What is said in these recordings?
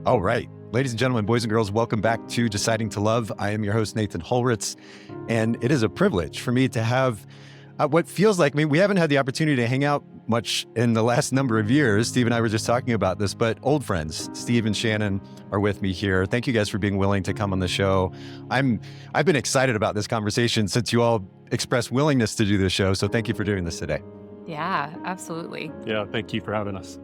All right. Ladies and gentlemen, boys and girls, welcome back to Deciding to Love. I am your host, Nathan Holritz, and it is a privilege for me to have what feels like, we haven't had the opportunity to hang out much in the last number of years. Steve and I were just talking about this, but old friends, Steve and Shannon, are with me here. Thank you guys for being willing to come on the show. I've been excited about this conversation since you all expressed willingness to do this show. So thank you for doing this today. Yeah, absolutely. Yeah, thank you for having us.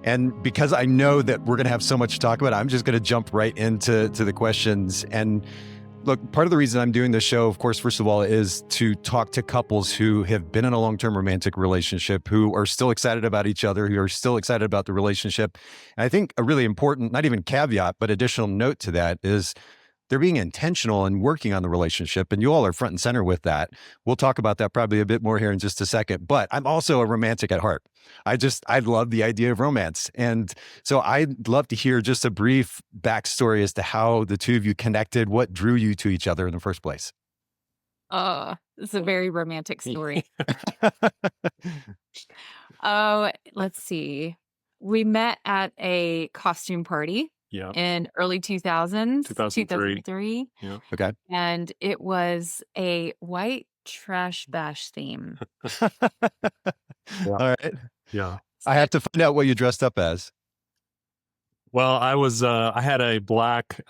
And because I know that we're going to have so much to talk about, I'm just going to jump right into the questions. And look, part of the reason I'm doing this show, of course, first of all, is to talk to couples who have been in a long-term romantic relationship, who are still excited about each other, who are still excited about the relationship. And I think a really important, not even caveat, but additional note to that is they're being intentional and working on the relationship, and you all are front and center with that. We'll talk about that probably a bit more here in just a second, but I'm also a romantic at heart. I love the idea of romance. And so I'd love to hear just a brief backstory as to how the two of you connected, what drew you to each other in the first place. It's a very romantic story. Let's see. We met at a costume party. Yeah. In early 2000s, 2003. Yeah. Okay. And it was a white trash bash theme. All right. Yeah. I have to find out what you dressed up as. Well, I had a black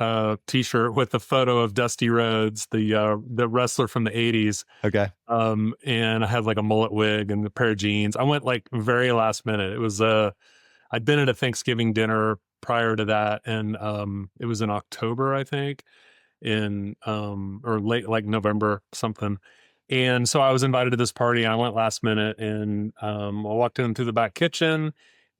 t-shirt with a photo of Dusty Rhodes, the wrestler from the 80s. Okay. And I had like a mullet wig and a pair of jeans. I went like very last minute. It was I'd been at a Thanksgiving dinner prior to that, and it was in October, I think, or late, like November something. And so I was invited to this party, and I went last minute, and I walked in through the back kitchen,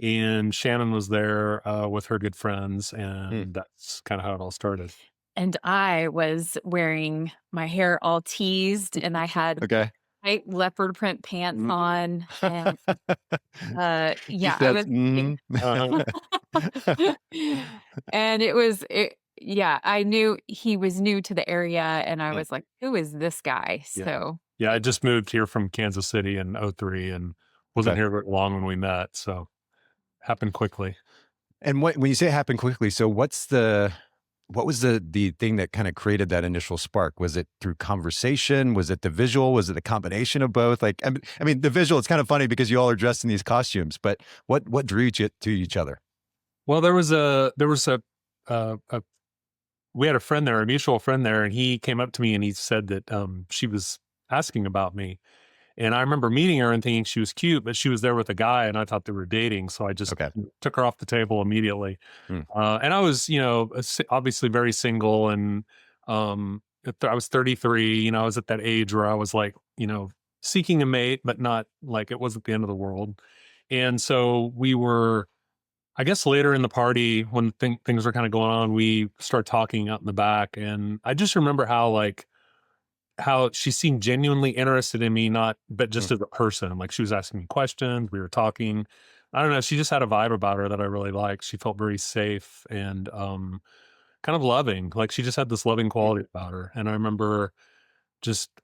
and Shannon was there with her good friends, and that's kind of how it all started. And I was wearing my hair all teased, and I had white leopard print pants on, and I was and I knew he was new to the area, and I was like, who is this guy? So I just moved here from Kansas City in 2003 and wasn't here very long when we met, so happened quickly. And when you say it happened quickly, so what was the thing that kind of created that initial spark? Was it through conversation? Was it the visual? Was it a combination of both? Like, I mean, the visual, it's kind of funny because you all are dressed in these costumes, but what drew you to each other? Well, we had a friend there, a mutual friend there, and he came up to me and he said that she was asking about me. And I remember meeting her and thinking she was cute, but she was there with a guy, and I thought they were dating. So I just took her off the table immediately. And I was, obviously very single, and I was 33. I was at that age where I was like, seeking a mate, but not like it wasn't the end of the world. And so we were, I guess later in the party when things were kind of going on, we started talking out in the back. And I just remember how she seemed genuinely interested in me, but just as a person. Like she was asking me questions, we were talking. I don't know, she just had a vibe about her that I really liked. She felt very safe and kind of loving. Like she just had this loving quality about her. And I remember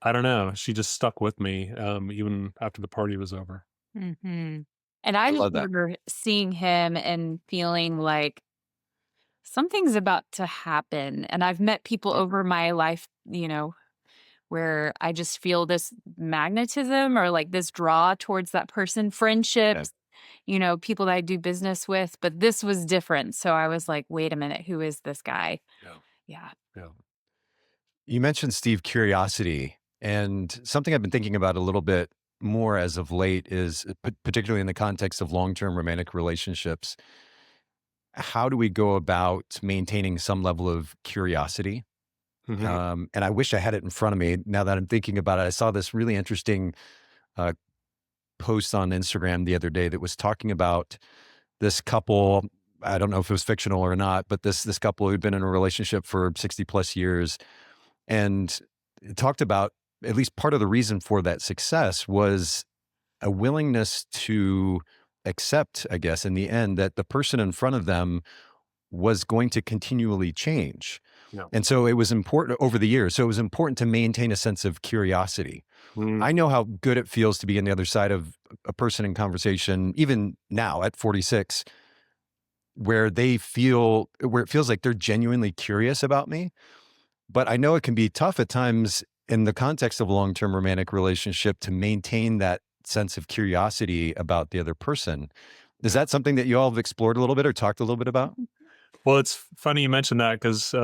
I don't know, she just stuck with me even after the party was over. Mm-hmm. And I remember seeing him and feeling like something's about to happen. And I've met people over my life, where I just feel this magnetism or like this draw towards that person, friendships, people that I do business with, but this was different. So I was like, wait a minute, who is this guy? Yeah. You mentioned, Steve, curiosity, and something I've been thinking about a little bit more as of late is, particularly in the context of long-term romantic relationships, how do we go about maintaining some level of curiosity? And I wish I had it in front of me now that I'm thinking about it. I saw this really interesting post on Instagram the other day that was talking about this couple. I don't know if it was fictional or not, but this couple who'd been in a relationship for 60 plus years, and it talked about at least part of the reason for that success was a willingness to accept, I guess, in the end, that the person in front of them was going to continually change. And so it was important over the years. So it was important to maintain a sense of curiosity. I know how good it feels to be on the other side of a person in conversation, even now at 46, where it feels like they're genuinely curious about me. But I know it can be tough at times in the context of a long-term romantic relationship to maintain that sense of curiosity about the other person. Is that something that you all have explored a little bit or talked a little bit about? Well, it's funny you mentioned that because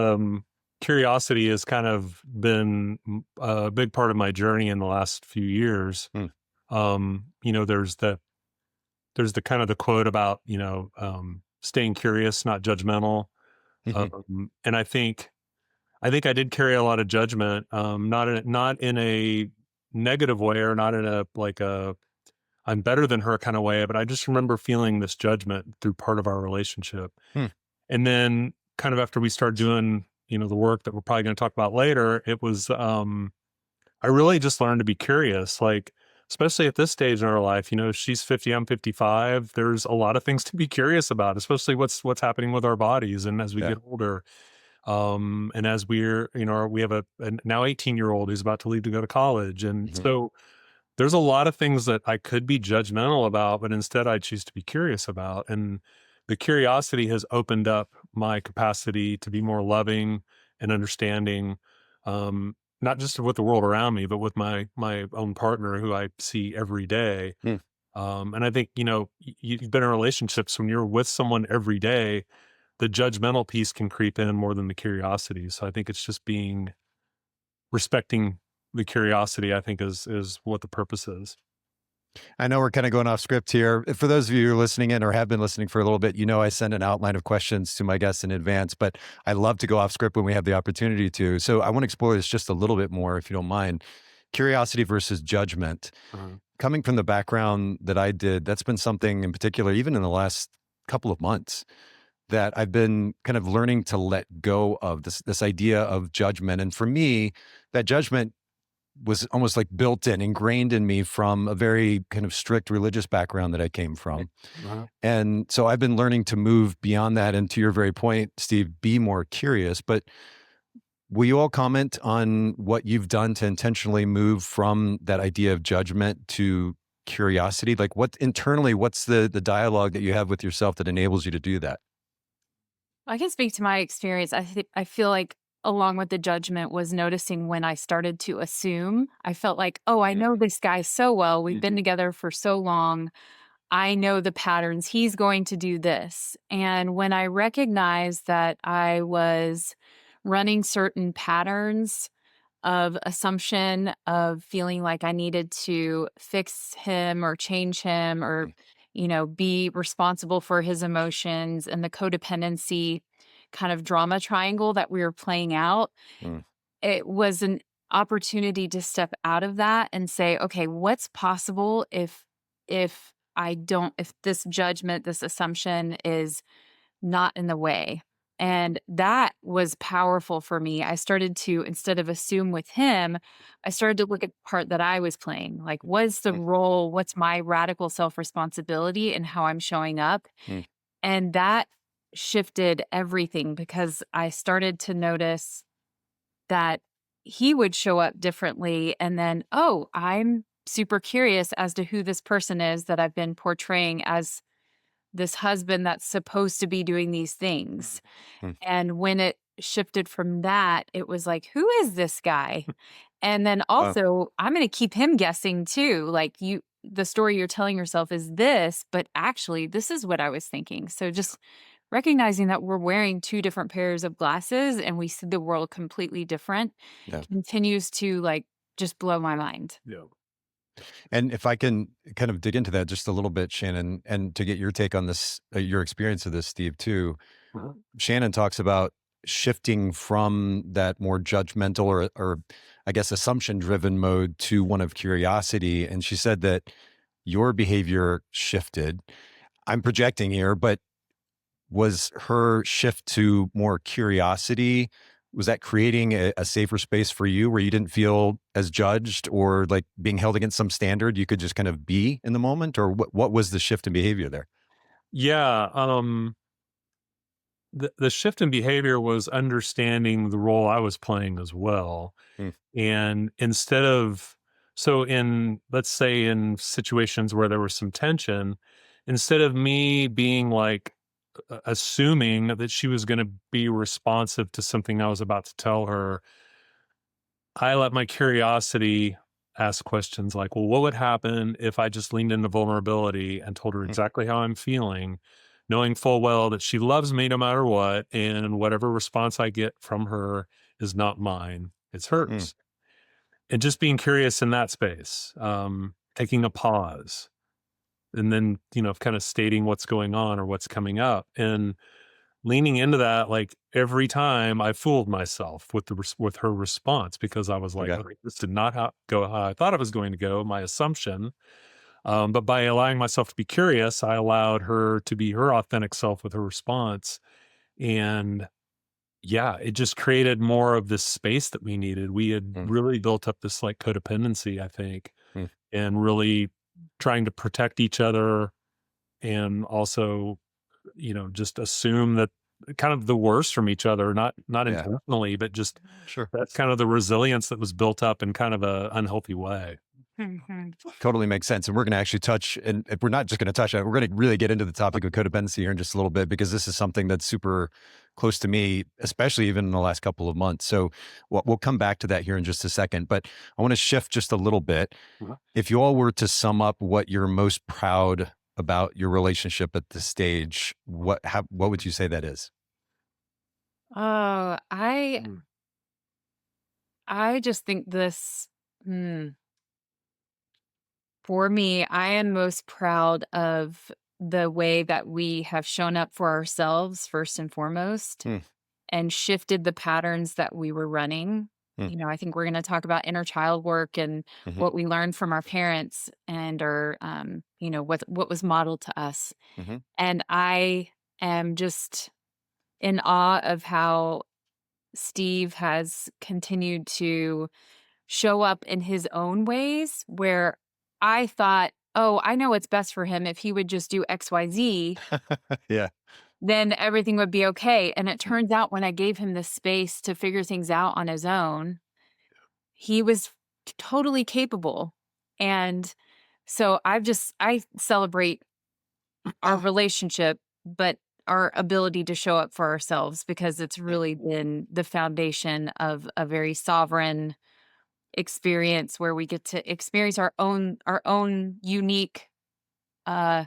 curiosity has kind of been a big part of my journey in the last few years. Hmm. There's the kind of the quote about, staying curious, not judgmental. Mhm. And I think I did carry a lot of judgment, not in a negative way, or not in a like a I'm better than her kind of way, but I just remember feeling this judgment through part of our relationship. Hmm. And then kind of after we started doing, the work that we're probably going to talk about later, it was I really just learned to be curious, like, especially at this stage in our life. She's 50, I'm 55. There's a lot of things to be curious about, especially what's happening with our bodies and as we Yeah. get older. And as we have a now 18-year-old who's about to leave to go to college. And Mhm. so there's a lot of things that I could be judgmental about, but instead I choose to be curious about. And the curiosity has opened up my capacity to be more loving and understanding, not just with the world around me, but with my own partner who I see every day. Hmm. And I think, you've been in relationships when you're with someone every day, the judgmental piece can creep in more than the curiosity. So I think it's just respecting the curiosity, I think is what the purpose is. I know we're kind of going off script here. For those of you who are listening in or have been listening for a little bit, I send an outline of questions to my guests in advance, but I love to go off script when we have the opportunity to. So I want to explore this just a little bit more, if you don't mind. Curiosity versus judgment. Uh-huh. Coming from the background that I did, that's been something in particular, even in the last couple of months, that I've been kind of learning to let go of this idea of judgment. And for me, that judgment was almost like built in, ingrained in me from a very kind of strict religious background that I came from. Uh-huh. And so I've been learning to move beyond that. And to your very point, Steve, be more curious. But will you all comment on what you've done to intentionally move from that idea of judgment to curiosity? Like what's the dialogue that you have with yourself that enables you to do that? I can speak to my experience. I feel like along with the judgment was noticing when I started to assume. I felt like, "Oh, I Mm, know this guy so well. We've been Mhm. together for so long. I know the patterns. He's going to do this." And when I recognized that I was running certain patterns of assumption, of feeling like I needed to fix him or change him or, mm, be responsible for his emotions, and the codependency kind of drama triangle that we were playing out, mm, it was an opportunity to step out of that and say, okay, what's possible if this judgment, this assumption is not in the way. And that was powerful for me. I started to, instead of assume with him, I started to look at the part that I was playing. Like, what's the mm, role? What's my radical self responsibility and how I'm showing up? mm, And that shifted everything because I started to notice that he would show up differently. And then, oh, I'm super curious as to who this person is that I've been portraying as this husband that's supposed to be doing these things. mm. And when it shifted from that, it was like, who is this guy? And then Wow. also, I'm going to keep him guessing too. Like, the story you're telling yourself is this, but actually, this is what I was thinking. So just recognizing that we're wearing two different pairs of glasses and we see the world completely different Yeah. continues to like just blow my mind. Yeah. And if I can kind of dig into that just a little bit, Shannon, and to get your take on this, your experience of this, Steve, too. Uh-huh. Shannon talks about shifting from that more judgmental or I guess assumption driven mode to one of curiosity. And she said that your behavior shifted. I'm projecting here, but was her shift to more curiosity, was that creating a safer space for you where you didn't feel as judged or like being held against some standard? You could just kind of be in the moment, or what was the shift in behavior there? Yeah. The shift in behavior was understanding the role I was playing as well. Mm, And instead of, so in, let's say in situations where there was some tension, instead of me being like assuming that she was going to be responsive to something I was about to tell her, I let my curiosity ask questions like, well, what would happen if I just leaned into vulnerability and told her Mm, exactly how I'm feeling, knowing full well that she loves me no matter what, and whatever response I get from her is not mine, it's mm, hers. And just being curious in that space, taking a pause, and then, kind of stating what's going on or what's coming up. And leaning into that, like, every time I fooled myself with with her response, because I was like, okay. okay, this did not go how I thought it was going to go, my assumption. But by allowing myself to be curious, I allowed her to be her authentic self with her response. And yeah, it just created more of this space that we needed. We had Mm, really built up this like codependency, I think, mm, and really trying to protect each other, and also, just assume that kind of the worst from each other, not yeah, intentionally, but just sure. that's kind of the resilience that was built up in kind of a unhealthy way. Mhm. Totally makes sense. And we're going to actually touch, and if we're not just going to touch on it, we're going to really get into the topic of codependency here in just a little bit, because this is something that's super close to me, especially even in the last couple of months. So we'll come back to that here in just a second. But I want to shift just a little bit. Mhm. If you all were to sum up what you're most proud about your relationship at this stage, what would you say that is? Oh, Mm. I just think for me, I am most proud of the way that we have shown up for ourselves first and foremost, Mm, and shifted the patterns that we were running. mm, I think we're going to talk about inner child work and mhm, what we learned from our parents and our, what was modeled to us. mhm, And I am just in awe of how Steve has continued to show up in his own ways where I thought, oh, I know what's best for him. If he would just do XYZ, yeah. then everything would be okay. And it Mm, turns out when I gave him the space to figure things out on his own, he was totally capable. And so I celebrate our relationship, but our ability to show up for ourselves, because it's mm, really been the foundation of a very sovereign experience where we get to experience our own unique uh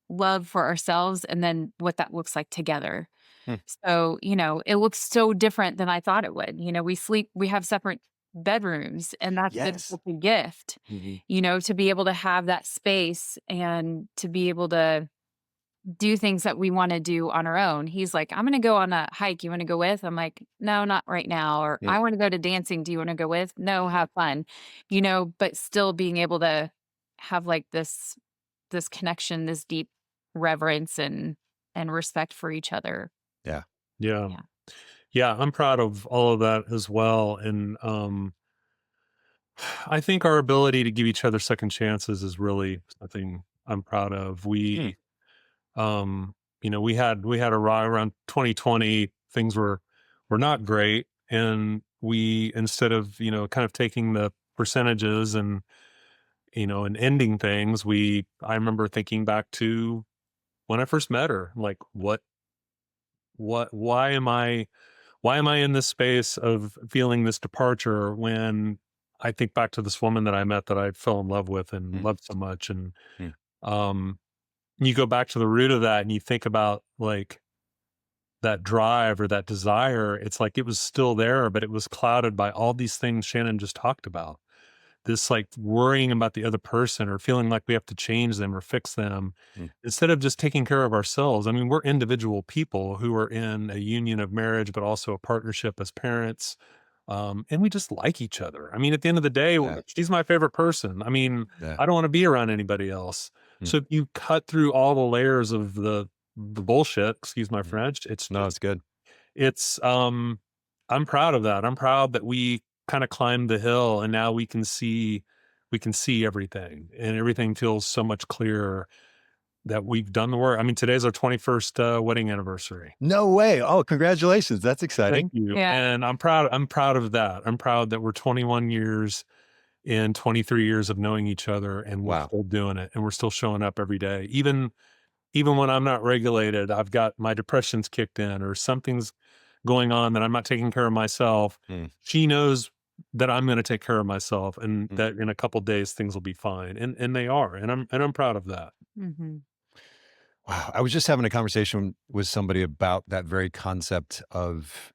love for ourselves, and then what that looks like together. mm. So, it looks so different than I thought it would. We have separate bedrooms, and that's been Yes. such a gift, Mhm, to be able to have that space and to be able to do things that we wanna do on our own. He's like, "I'm gonna go on a hike, you wanna go with?" I'm like, "No, not right now," or, mm, "I wanna go to dancing, do you wanna go with?" "No, have fun." But still being able to have, like, this connection, this deep reverence and respect for each other. yeah. Yeah. Yeah. Yeah. I'm proud of all of that as well. And I think our ability to give each other second chances is really something I'm proud of. Mm, Um, we had a ride around 2020. Things were not great. And we, instead of, kind of taking the percentages and ending things, I remember thinking back to when I first met her, like, what, why am I in this space of feeling this departure when I think back to this woman that I met that I fell in love with and mm, loved so much. And, mm, um, you go back to the root of that and you think about like that drive or that desire. It's like it was still there, but it was clouded by all these things Shannon just talked about. This like worrying about the other person or feeling like we have to change them or fix them mm. instead of just taking care of ourselves. I mean, we're individual people who are in a union of marriage, but also a partnership as parents. And we just like each other. I mean, at the end of the day, Yeah, she's my favorite person. I mean, yeah. I don't want to be around anybody else. Mm, So if you cut through all the layers of the bullshit, excuse my mhm. French, it's No, just it's good. it's I'm proud of that. I'm proud that we kind of climbed the hill and now we can see everything and everything feels so much clearer that we've done the work. I mean, today's our 21st wedding anniversary. No way. Oh, congratulations. That's Thank exciting. you. Yeah. And I'm proud of that. I'm proud that we're 21 years in 23 years of knowing each other and we're Wow. still doing it and we're still showing up every day. Even even when I'm not regulated, I've got my depression's kicked in or something's going on that I'm not taking care of myself. Mm, She knows that I'm going to take care of myself and mm. that in a couple days things will be fine. And they are. And I'm proud of that. Mhm. Wow. I was just having a conversation with somebody about that very concept of,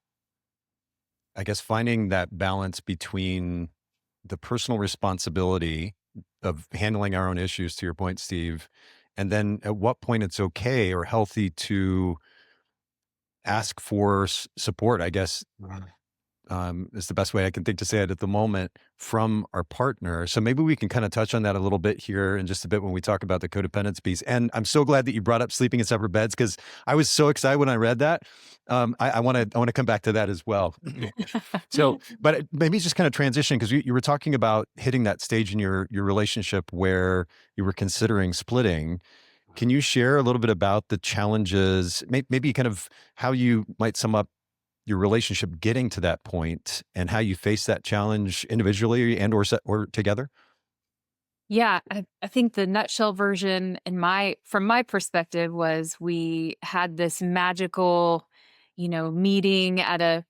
I guess, finding that balance between the personal responsibility of handling our own issues, to your point, Steve, and then at what point it's okay or healthy to ask for support, I guess, is the best way I can think to say it at the moment from our partner. So maybe we can kind of touch on that a little bit here in just a bit when we talk about the codependence piece. And I'm so glad that you brought up sleeping in separate beds because I was so excited when I read that. I want to come back to that as well. So, but maybe just kind of transition because you were talking about hitting that stage in your relationship where you were considering splitting. Can you share a little bit about the challenges, maybe kind of how you might sum up your relationship getting to that point and how you face that challenge individually and or together? Yeah, I think the nutshell version from my perspective was we had this magical, meeting at a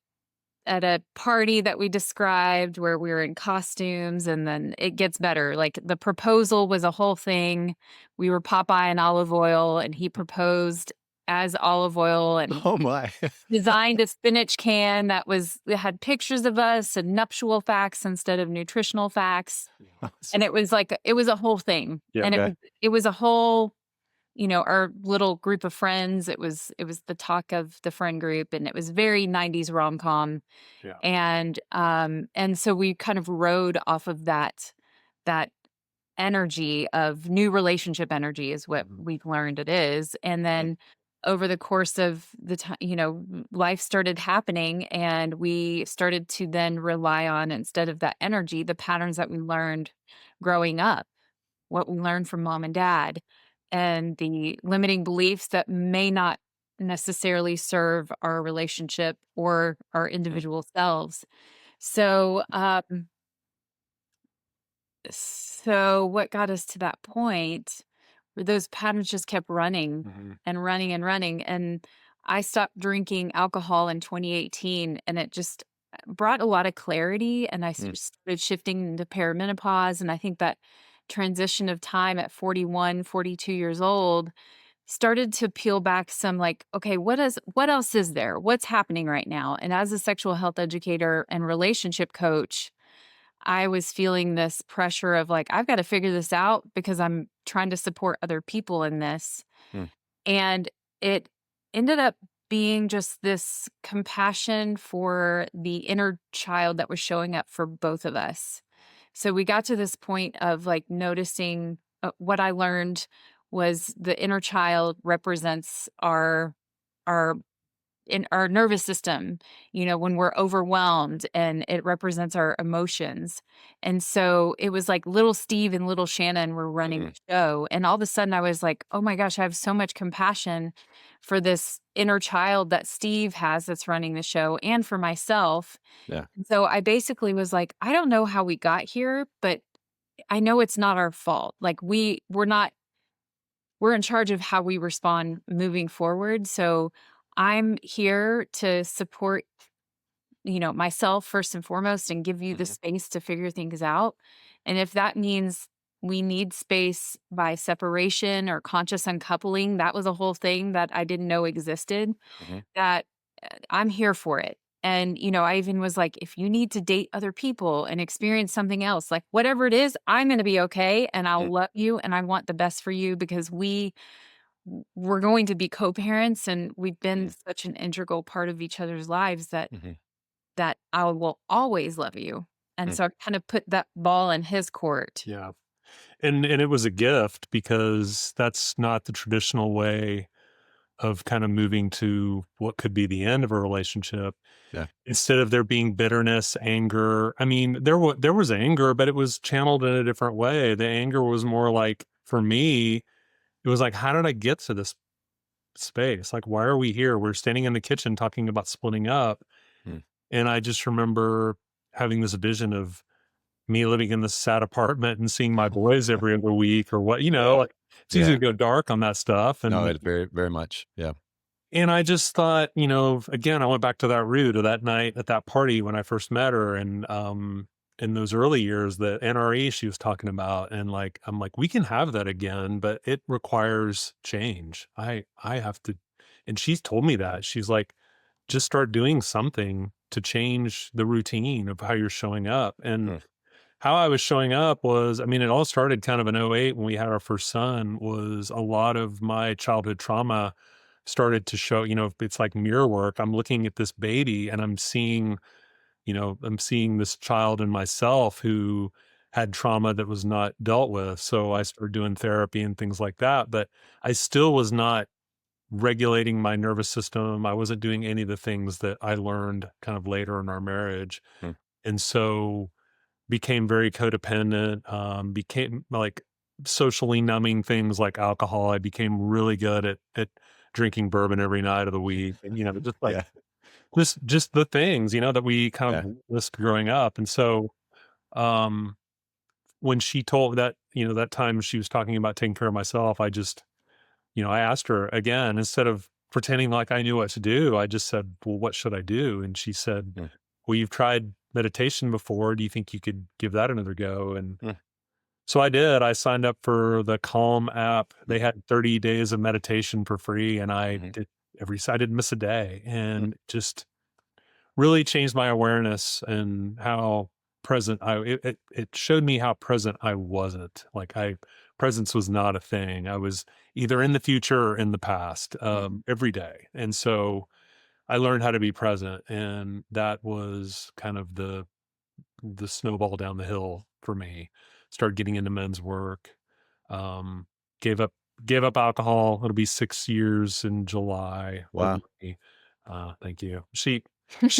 party that we described where we were in costumes, and then it gets better. Like the proposal was a whole thing. We were Popeye and olive oil, and he proposed as olive oil and Oh my. designed a spinach can that had pictures of us and nuptial facts instead of nutritional facts. And it was like it was a whole thing. Yeah. And Okay. it was a whole, our little group of friends. It was the talk of the friend group, and it was very 90s rom-com. Yeah. And so we kind of rode off of that energy of new relationship energy is what Mhm. we've learned it is. And then over the course of the time, life started happening, and we started to then rely on, instead of that energy, the patterns that we learned growing up, what we learned from mom and dad, and the limiting beliefs that may not necessarily serve our relationship or our Mm, individual selves. So what got us to that point where those patterns just kept running Mhm. and running and running. And I stopped drinking alcohol in 2018, and it just brought a lot of clarity. And mm, started shifting into perimenopause. And I think that transition of time at 41, 42 years old started to peel back some, like, okay, what else is there? What's happening right now? And as a sexual health educator and relationship coach, I was feeling this pressure of like, I've got to figure this out because I'm trying to support other people in this. mm, And it ended up being just this compassion for the inner child that was showing up for both of us. So we got to this point of like noticing what I learned was the inner child represents our in our nervous system, when we're overwhelmed, and it represents our emotions. And so it was like little Steve and little Shannon were running mm. the show. And all of a sudden I was like, oh my gosh, I have so much compassion for this inner child that Steve has that's running the show and for myself. Yeah. And so I basically was like, I don't know how we got here, but I know it's not our fault. Like we're in charge of how we respond moving forward. So I'm here to support, myself first and foremost, and give you the Mhm, space to figure things out. And if that means we need space by separation or conscious uncoupling, that was a whole thing that I didn't know existed, mhm, that I'm here for it. And, I even was like, if you need to date other people and experience something else, like whatever it is, I'm going to be okay. And mm, I'll love you. And I want the best for you because we're going to be co-parents, and we've been mm, such an integral part of each other's lives that mhm, I will always love you. And mm, so I kind of put that ball in his court. Yeah. And it was a gift because that's not the traditional way of kind of moving to what could be the end of a relationship. yeah. Instead of there being bitterness, anger. I mean, there was anger, but it was channeled in a different way. The anger was more like, for me, it was like, how did I get to this space? Like, why are we here? We're standing in the kitchen talking about splitting up. Mm, And I just remember having this vision of me living in this sad apartment and seeing my boys every other week or what, like it's easy to Yeah. go dark on that stuff. No, And it very, very much. Yeah. I just thought, again, I went back to that root of that night at that party when I first met her, and in those early years, the NRE she was talking about, and like I'm like, we can have that again, but it requires change. I have to, and she's told me that. She's like, just start doing something to change the routine of how you're showing up. And Hmm. how I was showing up was, I mean, it all started kind of in '08 when we had our first son. Was a lot of my childhood trauma started to show, it's like mirror work. I'm looking at this baby and I'm seeing this child in myself who had trauma that was not dealt with. So I started doing therapy and things like that, but I still was not regulating my nervous system. I wasn't doing any of the things that I learned kind of later in our marriage. Hmm. And so became very codependent, became like socially numbing things like alcohol. I became really good at drinking bourbon every night of the week. And, just like Yeah. just the things, that we kind Yeah. of list growing up. And so um when she told that, that time she was talking about taking care of myself, I just, I asked her again, instead of pretending like I knew what to do, I just said, well, what should I do? And she said, Hmm. well, you've tried meditation before. Do you think you could give that another go? And Hmm. so I did. I signed up for the Calm app. They had 30 days of meditation for free, and I Hmm. did I didn't miss a day, Hmm. and just really changed my awareness and how present it showed me how present I wasn't. Like presence was not a thing. I was either in the future or in the past, Hmm. every day. And so I learned how to be present, and that was kind of the snowball down the hill for me. Started getting into men's work. Um, gave up gave up alcohol. It'll be 6 years in July of Wow. May. Thank you. She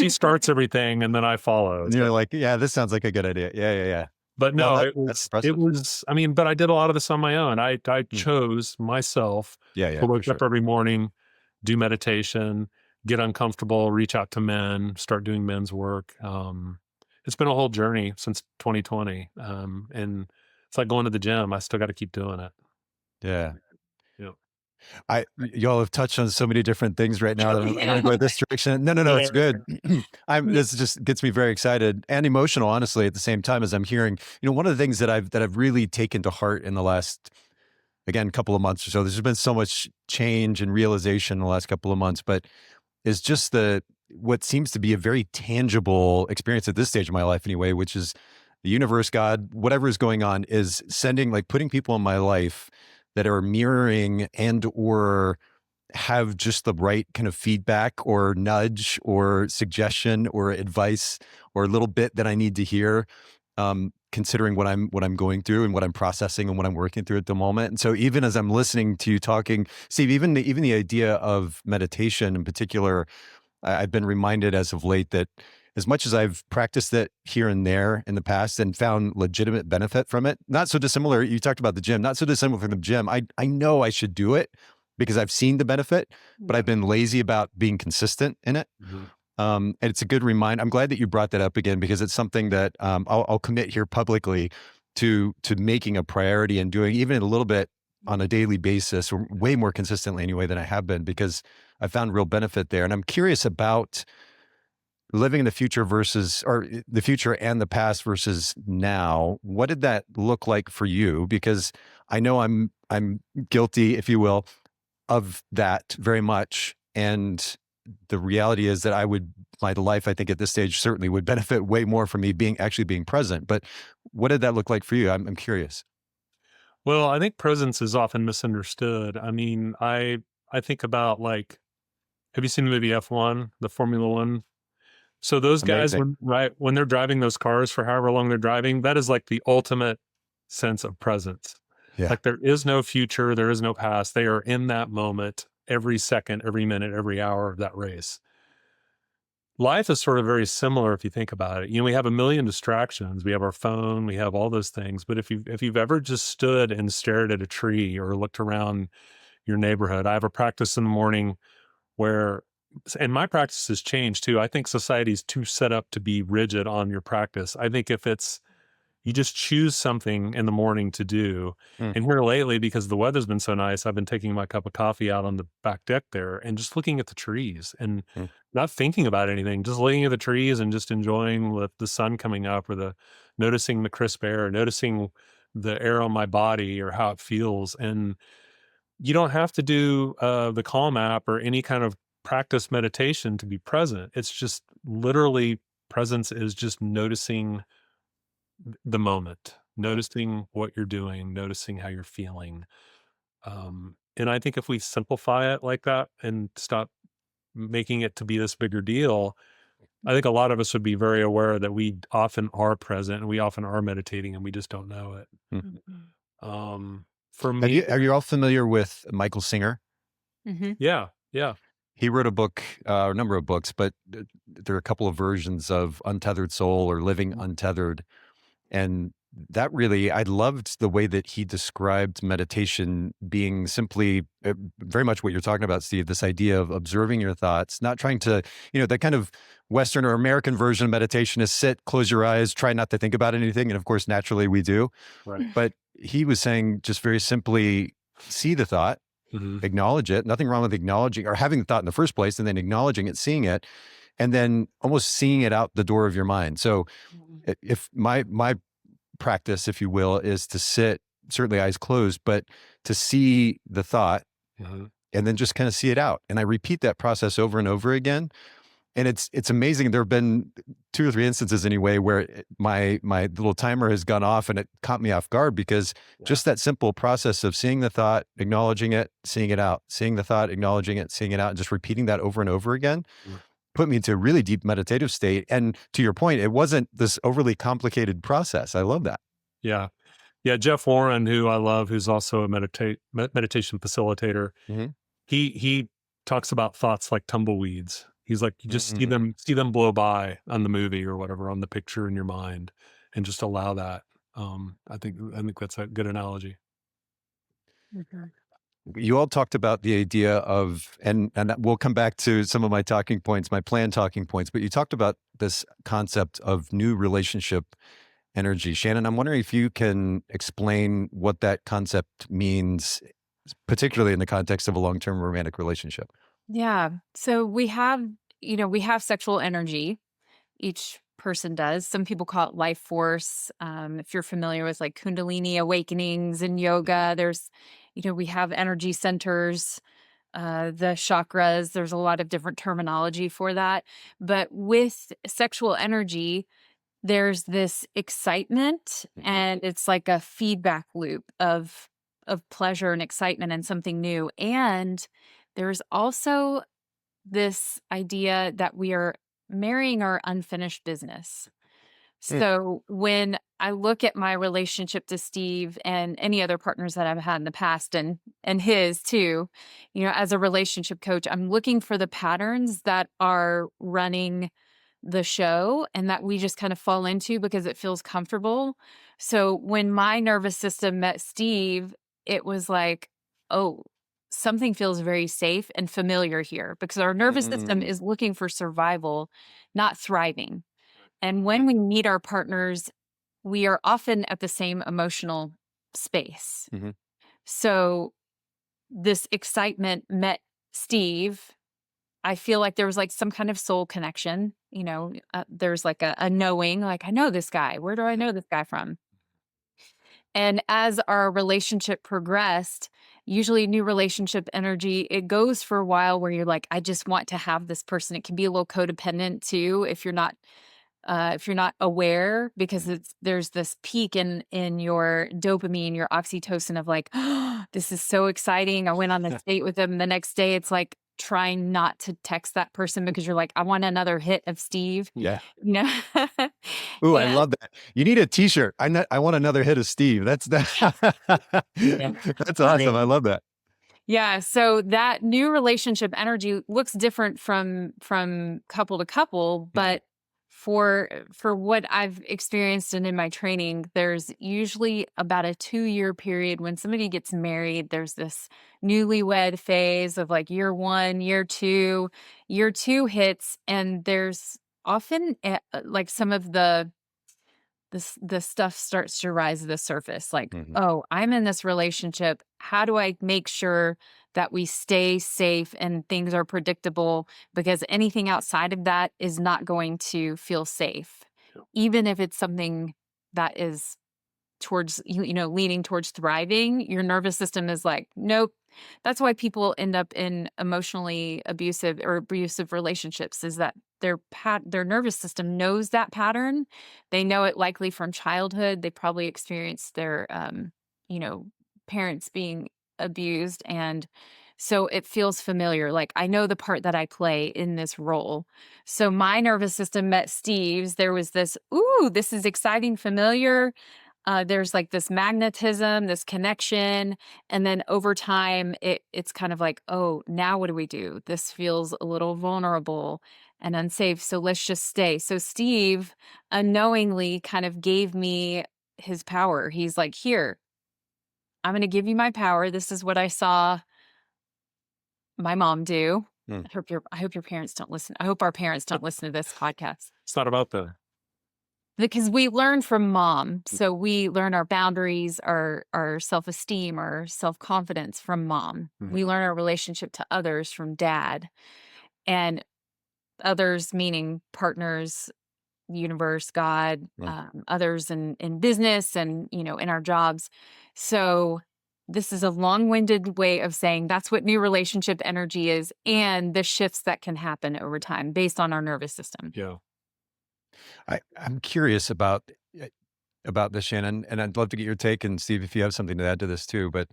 starts everything and then I follow. And So, you're like, yeah, this sounds like a good idea. Yeah. Yeah. Yeah. but No, no, that's it impressive. was. I mean, but I did a lot of this on my own. I Hmm. chose myself Yeah. to Yeah. For wake up sure. every morning, do meditation, get uncomfortable, reach out to men, start doing men's work. It's been a whole journey since 2020. And it's like going to the gym. I still got to keep doing it. Yeah. Yeah. Y'all have touched on so many different things right now that I'm going to go this direction. No, no, no, Yeah. it's good. This just gets me very excited and emotional, honestly, at the same time as I'm hearing, one of the things that I've really taken to heart in the last, again, couple of months or so, there's been so much change and realization in the last couple of months, but is just what seems to be a very tangible experience at this stage of my life anyway, which is the universe, God, whatever is going on is sending, like putting people in my life that are mirroring and or have just the right kind of feedback or nudge or suggestion or advice or a little bit that I need to hear, considering what I'm going through and what I'm processing and what I'm working through at the moment. And so even as I'm listening to you talking, Steve, even the idea of meditation in particular, I've been reminded as of late that as much as I've practiced it here and there in the past and found legitimate benefit from it, not so dissimilar. You talked about the gym, not so dissimilar from the gym. I know I should do it because I've seen the benefit, but I've been lazy about being consistent in it. Mhm. And it's a good reminder. I'm glad that you brought that up again because it's something that I'll commit here publicly to making a priority and doing even a little bit on a daily basis, or way more consistently anyway than I have been, because I found real benefit there. And I'm curious about living in the future versus, or the future and the past versus now. What did that look like for you? Because I know I'm guilty, if you will, of that very much. And the reality is that my life, I think at this stage certainly would benefit way more from me actually being present. But what did that look like for you? I'm curious. Well, I think presence is often misunderstood. I mean, I think about like, have you seen the movie F1, the Formula One? So those guys, Amazing. when they're driving those cars for however long they're driving, that is like the ultimate sense of presence. Yeah. Like there is no future, there is no past. They are in that moment every second, every minute, every hour of that race. Life is sort of very similar if you think about it. We have a million distractions. We have our phone, we have all those things. But if you've ever just stood and stared at a tree or looked around your neighborhood, I have a practice in the morning where, and my practice has changed too. I think society's too set up to be rigid on your practice. I think if it's, You just choose something in the morning to do. Mm, And here lately, because the weather's been so nice, I've been taking my cup of coffee out on the back deck there and just looking at the trees and mm, not thinking about anything, just looking at the trees and just enjoying the sun coming up, or noticing the crisp air, noticing the air on my body or how it feels. And you don't have to do the Calm app or any kind of practice meditation to be present. It's just literally presence is just noticing the moment, yeah. noticing what you're doing, noticing how you're feeling. And I think if we simplify it like that and stop making it to be this bigger deal, I think a lot of us would be very aware that we often are present and we often are meditating and we just don't know it. Mm. Mhm. For me, Are you all familiar with Michael Singer? Mhm. yeah, yeah. He wrote a book, a number of books, but there are a couple of versions of Untethered Soul or Living Untethered. And that really, I loved the way that he described meditation being simply very much what you're talking about, Steve, this idea of observing your thoughts, not trying to, that kind of Western or American version of meditation is sit, close your eyes, try not to think about anything. And of course, naturally we do. Right. But he was saying just very simply, see the thought, Hmm. acknowledge it. Nothing wrong with acknowledging or having the thought in the first place, and then acknowledging it, seeing it, and then almost seeing it out the door of your mind. So if my practice, if you will, is to sit, certainly eyes closed, but to see the thought Hmm. and then just kind of see it out. And I repeat that process over and over again. And it's amazing. There have been 2 or 3 instances anyway where my little timer has gone off and it caught me off guard because Yeah. just that simple process of seeing the thought, acknowledging it, seeing it out, seeing the thought, acknowledging it, seeing it out, and just repeating that over and over again Mm. put me into a really deep meditative state. And to your point, it wasn't this overly complicated process. I love that. Yeah. Yeah. Jeff Warren, who I love, who's also a meditation facilitator, Mhm. he talks about thoughts like tumbleweeds. He's like, you just Mhm. see them blow by on the movie or whatever, on the picture in your mind, and just allow that. I think that's a good analogy. Mhm. You all talked about the idea of, and we'll come back to some of my talking points, my planned talking points, but you talked about this concept of new relationship energy. Shannon, I'm wondering if you can explain what that concept means, particularly in the context of a long-term romantic relationship. Yeah. So we have sexual energy. Each person does. Some people call it life force. If you're familiar with like Kundalini awakenings in yoga, we have energy centers, the chakras. There's a lot of different terminology for that. But with sexual energy, there's this excitement, and it's like a feedback loop of pleasure and excitement and something new. And there's also this idea that we are marrying our unfinished business. Mm, So when I look at my relationship to Steve and any other partners that I've had in the past and his too, as a relationship coach, I'm looking for the patterns that are running the show and that we just kind of fall into because it feels comfortable. So when my nervous system met Steve, it was like, oh, something feels very safe and familiar here because our nervous system mm, is looking for survival, not thriving. And mm, when we meet our partners, we are often at the same emotional space. mhm, So this excitement met Steve. I feel like there was like some kind of soul connection. There's like a knowing, like, I know this guy. Where do I know this guy from? And as our relationship progressed, usually new relationship energy, it goes for a while where you're like, I just want to have this person. It can be a little codependent too if you're not aware, because there's this peak in your dopamine, your oxytocin of like, oh, this is so exciting. I went on this date with them. The next day, it's like trying not to text that person because you're like, I want another hit of Steve, yeah. you know? Ooh, I And love that. You need a T-shirt. I want another hit of Steve. That's that. Yeah. That's awesome. I love that. yeah, so that new relationship energy looks different from couple to couple, but for what I've experienced and in my training, there's usually about a 2-year period when somebody gets married. There's this newlywed phase of like year 1, year 2. Year 2 hits, and there's often like some of the this stuff starts to rise to the surface. Like, Mhm. oh, I'm in this relationship. How do I make sure that we stay safe and things are predictable? Because anything outside of that is not going to feel safe, Yeah. even if it's something that is towards leaning towards thriving. Your nervous system is like, nope. That's why people end up in emotionally abusive or abusive relationships, is that their nervous system knows that pattern. They know it likely from childhood. They probably experienced their you know parents being abused, and so it feels familiar. Like, I know the part that I play in this role. So my nervous system met Steve's. There was this, ooh, this is exciting, familiar. There's like this magnetism, this connection, and then over time, it's kind of like, oh, now what do we do? This feels a little vulnerable and unsafe, so let's just stay. So Steve unknowingly kind of gave me his power. He's like, here, I'm going to give you my power. This is what I saw my mom do. Mm. I hope your parents don't listen. I hope our parents don't listen to this podcast. It's not about the Because we learn from mom. So we learn our boundaries, our self-esteem, our self-confidence from mom. We learn our relationship to others from dad. And others meaning partners, universe, God, Mm. others in business and, in our jobs. So this is a long-winded way of saying that's what new relationship energy is, and the shifts that can happen over time based on our nervous system. yeah. I'm curious about this, Shannon, and I'd love to get your take, and Steve, if you have something to add to this too. But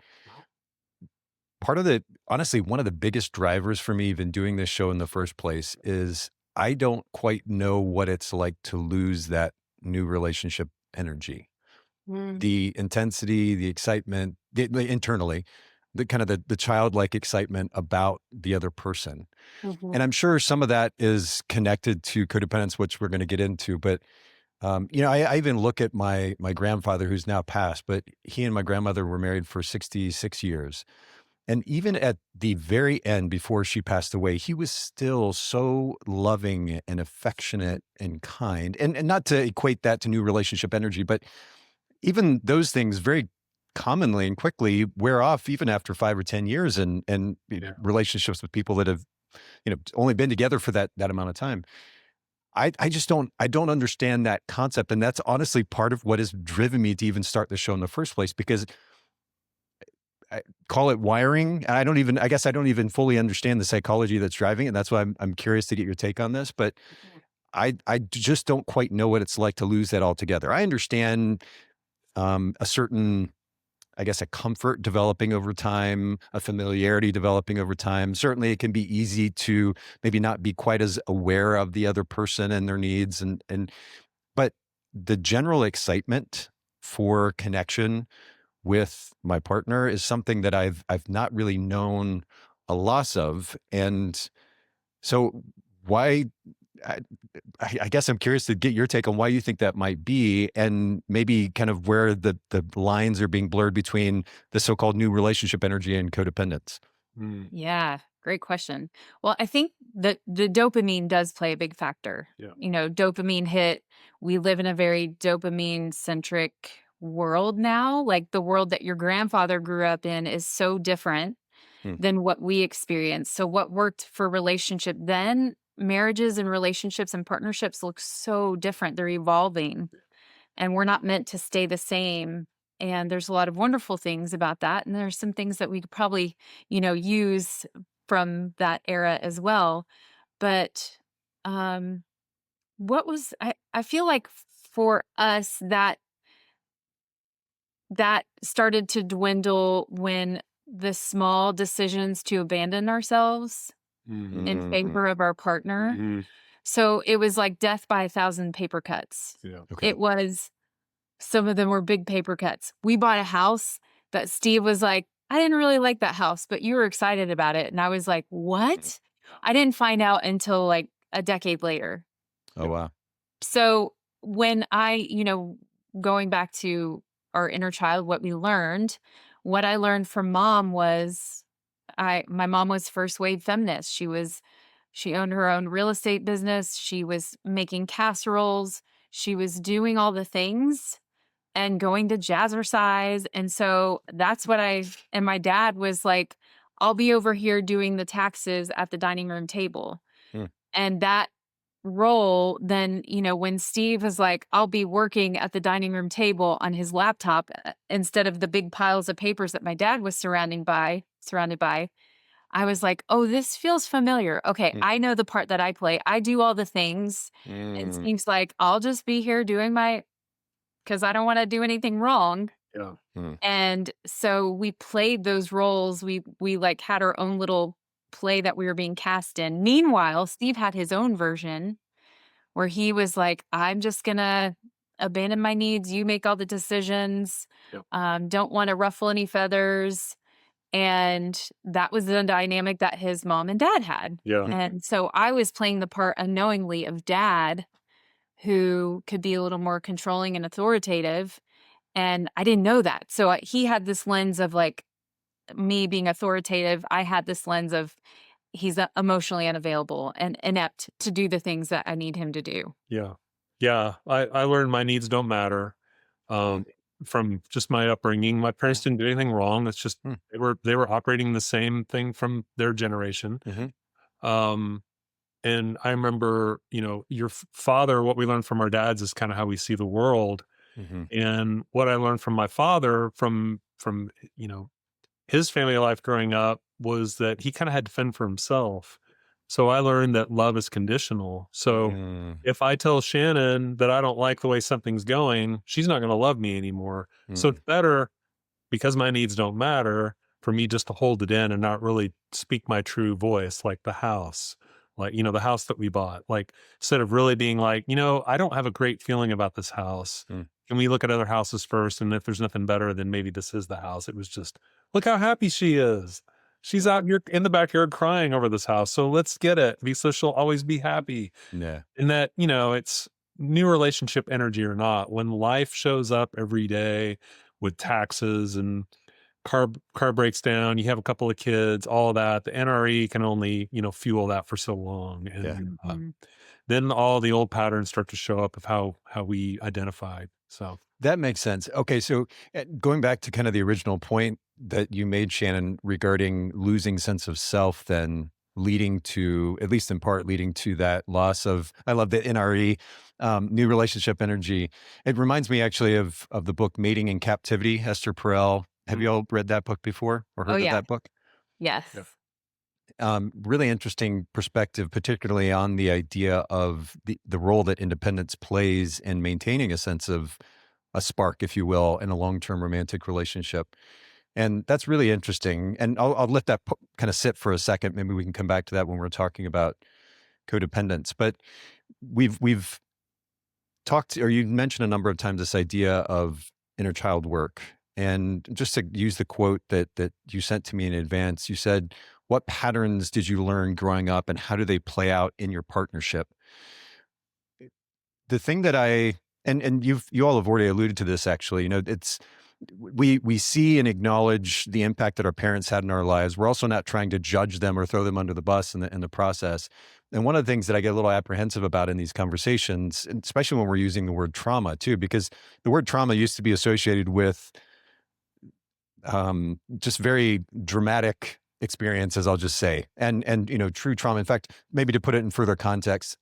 part of the honestly, one of the biggest drivers for me even doing this show in the first place is I don't quite know what it's like to lose that new relationship energy. The intensity, the excitement, internally, the kind of the childlike excitement about the other person. Mhm. And I'm sure some of that is connected to codependence, which we're going to get into. But I even look at my grandfather, who's now passed, but he and my grandmother were married for 66 years. And even at the very end, before she passed away, he was still so loving and affectionate and kind. And not to equate that to new relationship energy, but even those things very commonly and quickly wear off even after 5 or 10 years and Yeah. relationships with people that have, only been together for that amount of time. I just don't understand that concept. And that's honestly part of what has driven me to even start the show in the first place, because I call it wiring. And I guess I don't even fully understand the psychology that's driving it. And that's why I'm curious to get your take on this. But I just don't quite know what it's like to lose that altogether. I understand a certain, I guess, a comfort developing over time, a familiarity developing over time. Certainly it can be easy to maybe not be quite as aware of the other person and their needs but the general excitement for connection with my partner is something that I've not really known a loss of. And so why I, I guess I'm curious to get your take on why you think that might be, and maybe kind of where the lines are being blurred between the so-called new relationship energy and codependence. Mm. Yeah, great question. Well, I think that the dopamine does play a big factor. Yeah. Dopamine hit. We live in a very dopamine centric world now. Like, the world that your grandfather grew up in is so different Hmm. than what we experience. So what worked for relationship then, marriages and relationships and partnerships look so different. They're evolving, and we're not meant to stay the same. And there's a lot of wonderful things about that. And there's some things that we could probably, use from that era as well. But what was I feel like for us that started to dwindle when the small decisions to abandon ourselves Mhm. in Mhm. favor of our partner. Mhm. So it was like death by a thousand paper cuts. Yeah. Okay. It was Some of them were big paper cuts. We bought a house that Steve was like, I didn't really like that house, but you were excited about it. And I was like, what? I didn't find out until like a decade later. Oh, wow. So when going back to our inner child, what I learned from mom was my mom was first wave feminist. She owned her own real estate business. She was making casseroles. she was doing all the things and going to jazzercise. And so that's what and my dad was like, I'll be over here doing the taxes at the dining room table. Mm, And that role, then, when Steve was like, I'll be working at the dining room table on his laptop instead of the big piles of papers that my dad was surrounded by, I was like, oh, this feels familiar. Okay, mm, I know the part that I play. I do all the things. And mm, Steve's like, I'll just be here doing because I don't want to do anything wrong. Yeah. mm, And so we played those roles. We like had our own little play that we were being cast in. Meanwhile, Steve had his own version where he was like, I'm just gonna abandon my needs. You make all the decisions. Yep. Don't want to ruffle any feathers. And that was the dynamic that his mom and dad had. Yeah. And so I was playing the part unknowingly of dad who could be a little more controlling and authoritative. And I didn't know that. So he had this lens of like me being authoritative. I had this lens of he's emotionally unavailable and inept to do the things that I need him to do. Yeah. Yeah. I learned my needs don't matter. mm, From just my upbringing. My parents didn't do anything wrong. It's just mm, they were operating the same thing from their generation. mhm, Um, and I remember, your father, what we learned from our dads is kind of how we see the world. mhm, And what I learned from my father from his family life growing up was that he kind of had to fend for himself. So I learned that love is conditional. So mm, if I tell Shannon that I don't like the way something's going, she's not going to love me anymore. So mm, it's better, because my needs don't matter, for me just to hold it in and not really speak my true voice, like the house, like, the house that we bought. Like, instead of really being like, I don't have a great feeling about this house. mm. Can we look at other houses first? And if there's nothing better, then maybe this is the house. It was just, look how happy she is. She's out here in the backyard crying over this house. So let's get it, so she'll always be happy. Yeah. And that, it's new relationship energy or not. When life shows up every day with taxes and car breaks down, you have a couple of kids, all that, the NRE can only, fuel that for so long. Yeah. And Mhm. then all the old patterns start to show up of how we identified. So That makes sense. Okay, so going back to kind of the original point that you made, Shannon, regarding losing sense of self, then leading to, at least in part, leading to that loss of, I love the NRE, new relationship energy. It reminds me actually of the book Mating in Captivity, Esther Perel. Have you all read that book before or Oh, heard of yeah. that book? Yes. yeah. Really interesting perspective, particularly on the idea of the role that independence plays in maintaining a sense of a spark, if you will, in a long-term romantic relationship. And that's really interesting. And I'll let that kind of sit for a second. Maybe we can come back to that when we're talking about codependence. But we've talked, or you mentioned a number of times this idea of inner child work. And just to use the quote that you sent to me in advance, you said, "What patterns did you learn growing up, and how do they play out in your partnership?" The thing that and you all have already alluded to this actually, it's we see and acknowledge the impact that our parents had in our lives. We're also not trying to judge them or throw them under the bus in the process. And one of the things that I get a little apprehensive about in these conversations, and especially when we're using the word trauma too, because the word trauma used to be associated with just very dramatic experiences, I'll just say, and true trauma. In fact, maybe to put it in further context,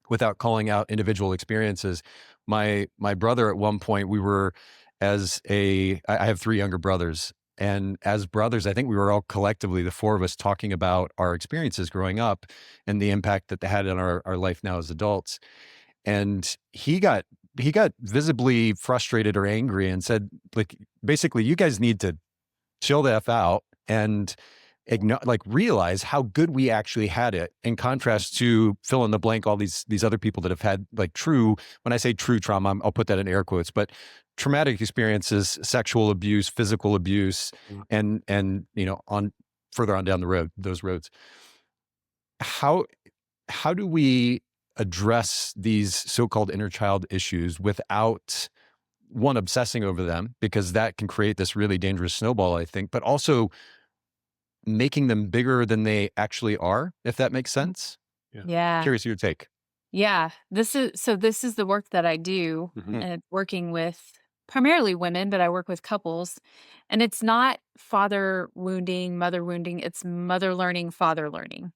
without calling out individual experiences. My brother, at one point, we were I have three younger brothers. And as brothers, I think we were all collectively, the four of us, talking about our experiences growing up and the impact that they had on our life now as adults. And he got visibly frustrated or angry and said, like, basically, you guys need to chill the F out and realize how good we actually had it, in contrast to fill in the blank, all these other people that have had like true, when I say true trauma, I'll put that in air quotes, but traumatic experiences, sexual abuse, physical abuse, Mm. and on further on down the road, those roads. How do we address these so-called inner child issues without one, obsessing over them, because that can create this really dangerous snowball, I think, but also making them bigger than they actually are, if that makes sense? Yeah. Yeah. Curious your take. Yeah, this is the work that I do, and working with primarily women, but I work with couples, and it's not father wounding, mother wounding, it's mother learning, father learning.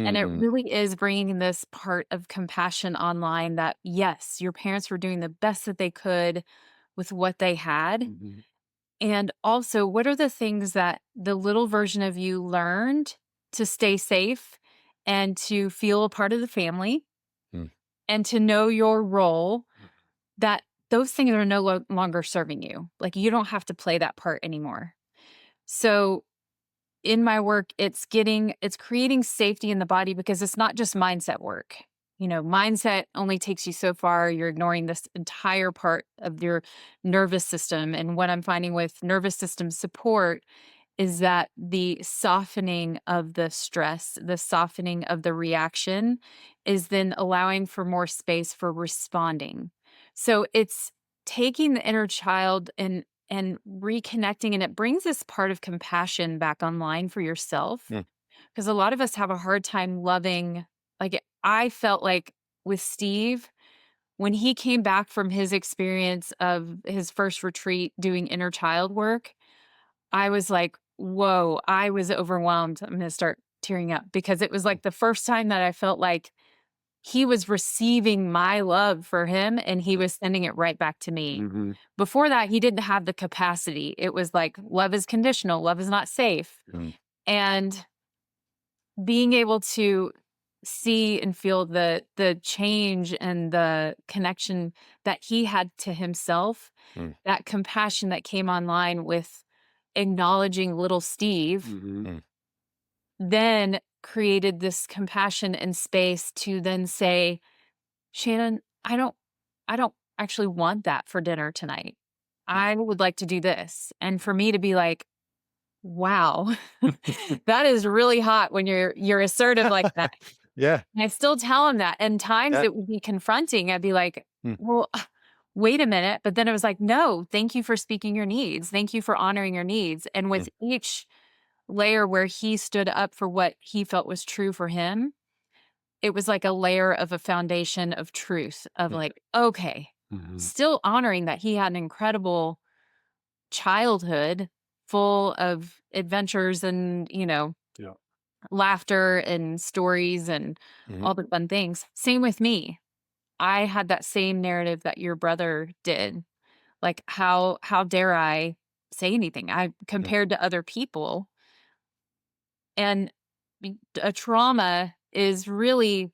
And it Mm, really is bringing this part of compassion online that, yes, your parents were doing the best that they could with what they had. And also, what are the things that the little version of you learned to stay safe and to feel a part of the family mm, and to know your role, that those things are no longer serving you. Like, you don't have to play that part anymore. So in my work, it's creating safety in the body because it's not just mindset work. Mindset only takes you so far. You're ignoring this entire part of your nervous system. And what I'm finding with nervous system support is that the softening of the stress, the softening of the reaction is then allowing for more space for responding. So it's taking the inner child and reconnecting, and it brings this part of compassion back online for yourself, mm, because a lot of us have a hard time loving. Like, I felt like with Steve, when he came back from his experience of his first retreat doing inner child work, I was like, whoa, I was overwhelmed. I'm going to start tearing up because it was like the first time that I felt like he was receiving my love for him and he was sending it right back to me. Before that, he didn't have the capacity. It was like, love is conditional, love is not safe. mm, And being able to see and feel the change and the connection that he had to himself, mm, that compassion that came online with acknowledging little Steve, mm, then created this compassion and space to then say, Shannon, I don't actually want that for dinner tonight. I would like to do this. And for me to be like, wow, that is really hot when you're assertive like that. yeah, And I still tell him that. And times yeah, it would be confronting. I'd be like, mm, well, wait a minute. But then it was like, no, thank you for speaking your needs. Thank you for honoring your needs. And mm, with each layer where he stood up for what he felt was true for him, it was like a layer of a foundation of truth of mm, like, okay, still honoring that he had an incredible childhood full of adventures and, Yeah. laughter and stories and mhm, all the fun things. Same with me. I had that same narrative that your brother did. Like, how dare I say anything? I mm, compared to other people. And a trauma is really,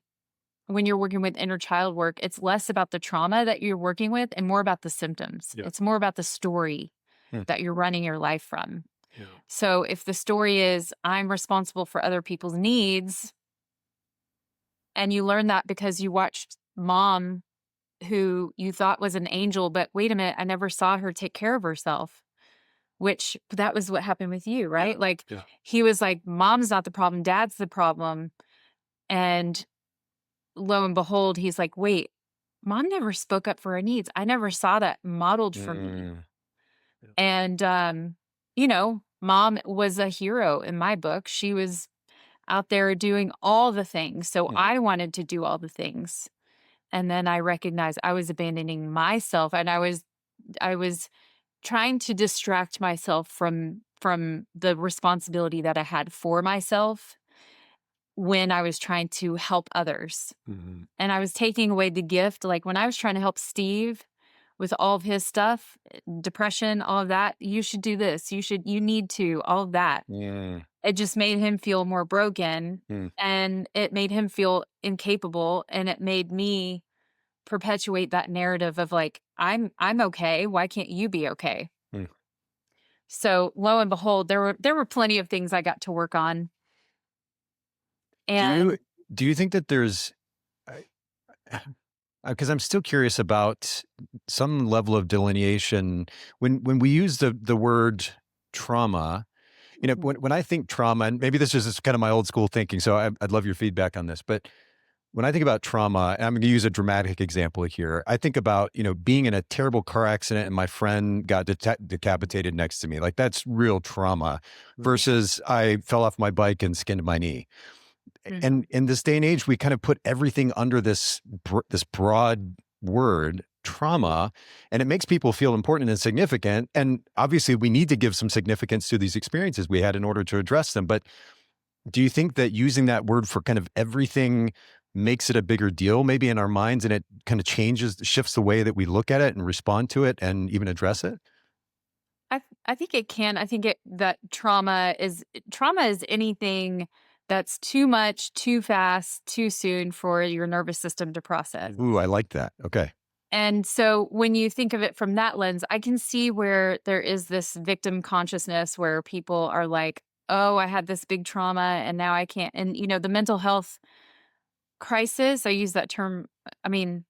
when you're working with inner child work, it's less about the trauma that you're working with and more about the symptoms. Yeah. It's more about the story mm, that you're running your life from. Yeah. So if the story is, I'm responsible for other people's needs, and you learn that because you watched mom who you thought was an angel, but wait a minute, I never saw her take care of herself, which that was what happened with you, right? Like, Yeah. he was like, mom's not the problem, dad's the problem. And lo and behold, he's like, wait, mom never spoke up for her needs. I never saw that modeled for me. mm, Yeah. And, mom was a hero in my book. She was out there doing all the things. So mm, I wanted to do all the things. And then I recognized I was abandoning myself, and I was trying to distract myself from the responsibility that I had for myself when I was trying to help others. And I was taking away the gift. Like, when I was trying to help Steve with all of his stuff, depression, all of that, you should do this. You need to, all of that. mm, It just made him feel more broken, mm, and it made him feel incapable, and it made me perpetuate that narrative of like, I'm okay. Why can't you be okay? mm. So lo and behold, there were plenty of things I got to work on. Do you And do you think that there's because I'm still curious about some level of delineation when we use the word trauma. Mhm. When I think trauma, and maybe this is just kind of my old school thinking, so I'd love your feedback on this. But when I think about trauma, and I'm going to use a dramatic example here. I think about being in a terrible car accident and my friend got decapitated next to me. Like, that's real trauma. Mhm. Versus I fell off my bike and skinned my knee. And in this day and age, we kind of put everything under this broad word, trauma, and it makes people feel important and significant. And obviously, we need to give some significance to these experiences we had in order to address them. But do you think that using that word for kind of everything makes it a bigger deal, maybe in our minds, and it kind of shifts the way that we look at it and respond to it and even address it? I think it can. I think that trauma is anything that's too much, too fast, too soon for your nervous system to process. Ooh, I like that. Okay. And so when you think of it from that lens, I can see where there is this victim consciousness where people are like, oh, I had this big trauma and now I can't. And, the mental health crisis, I use that term. I mean,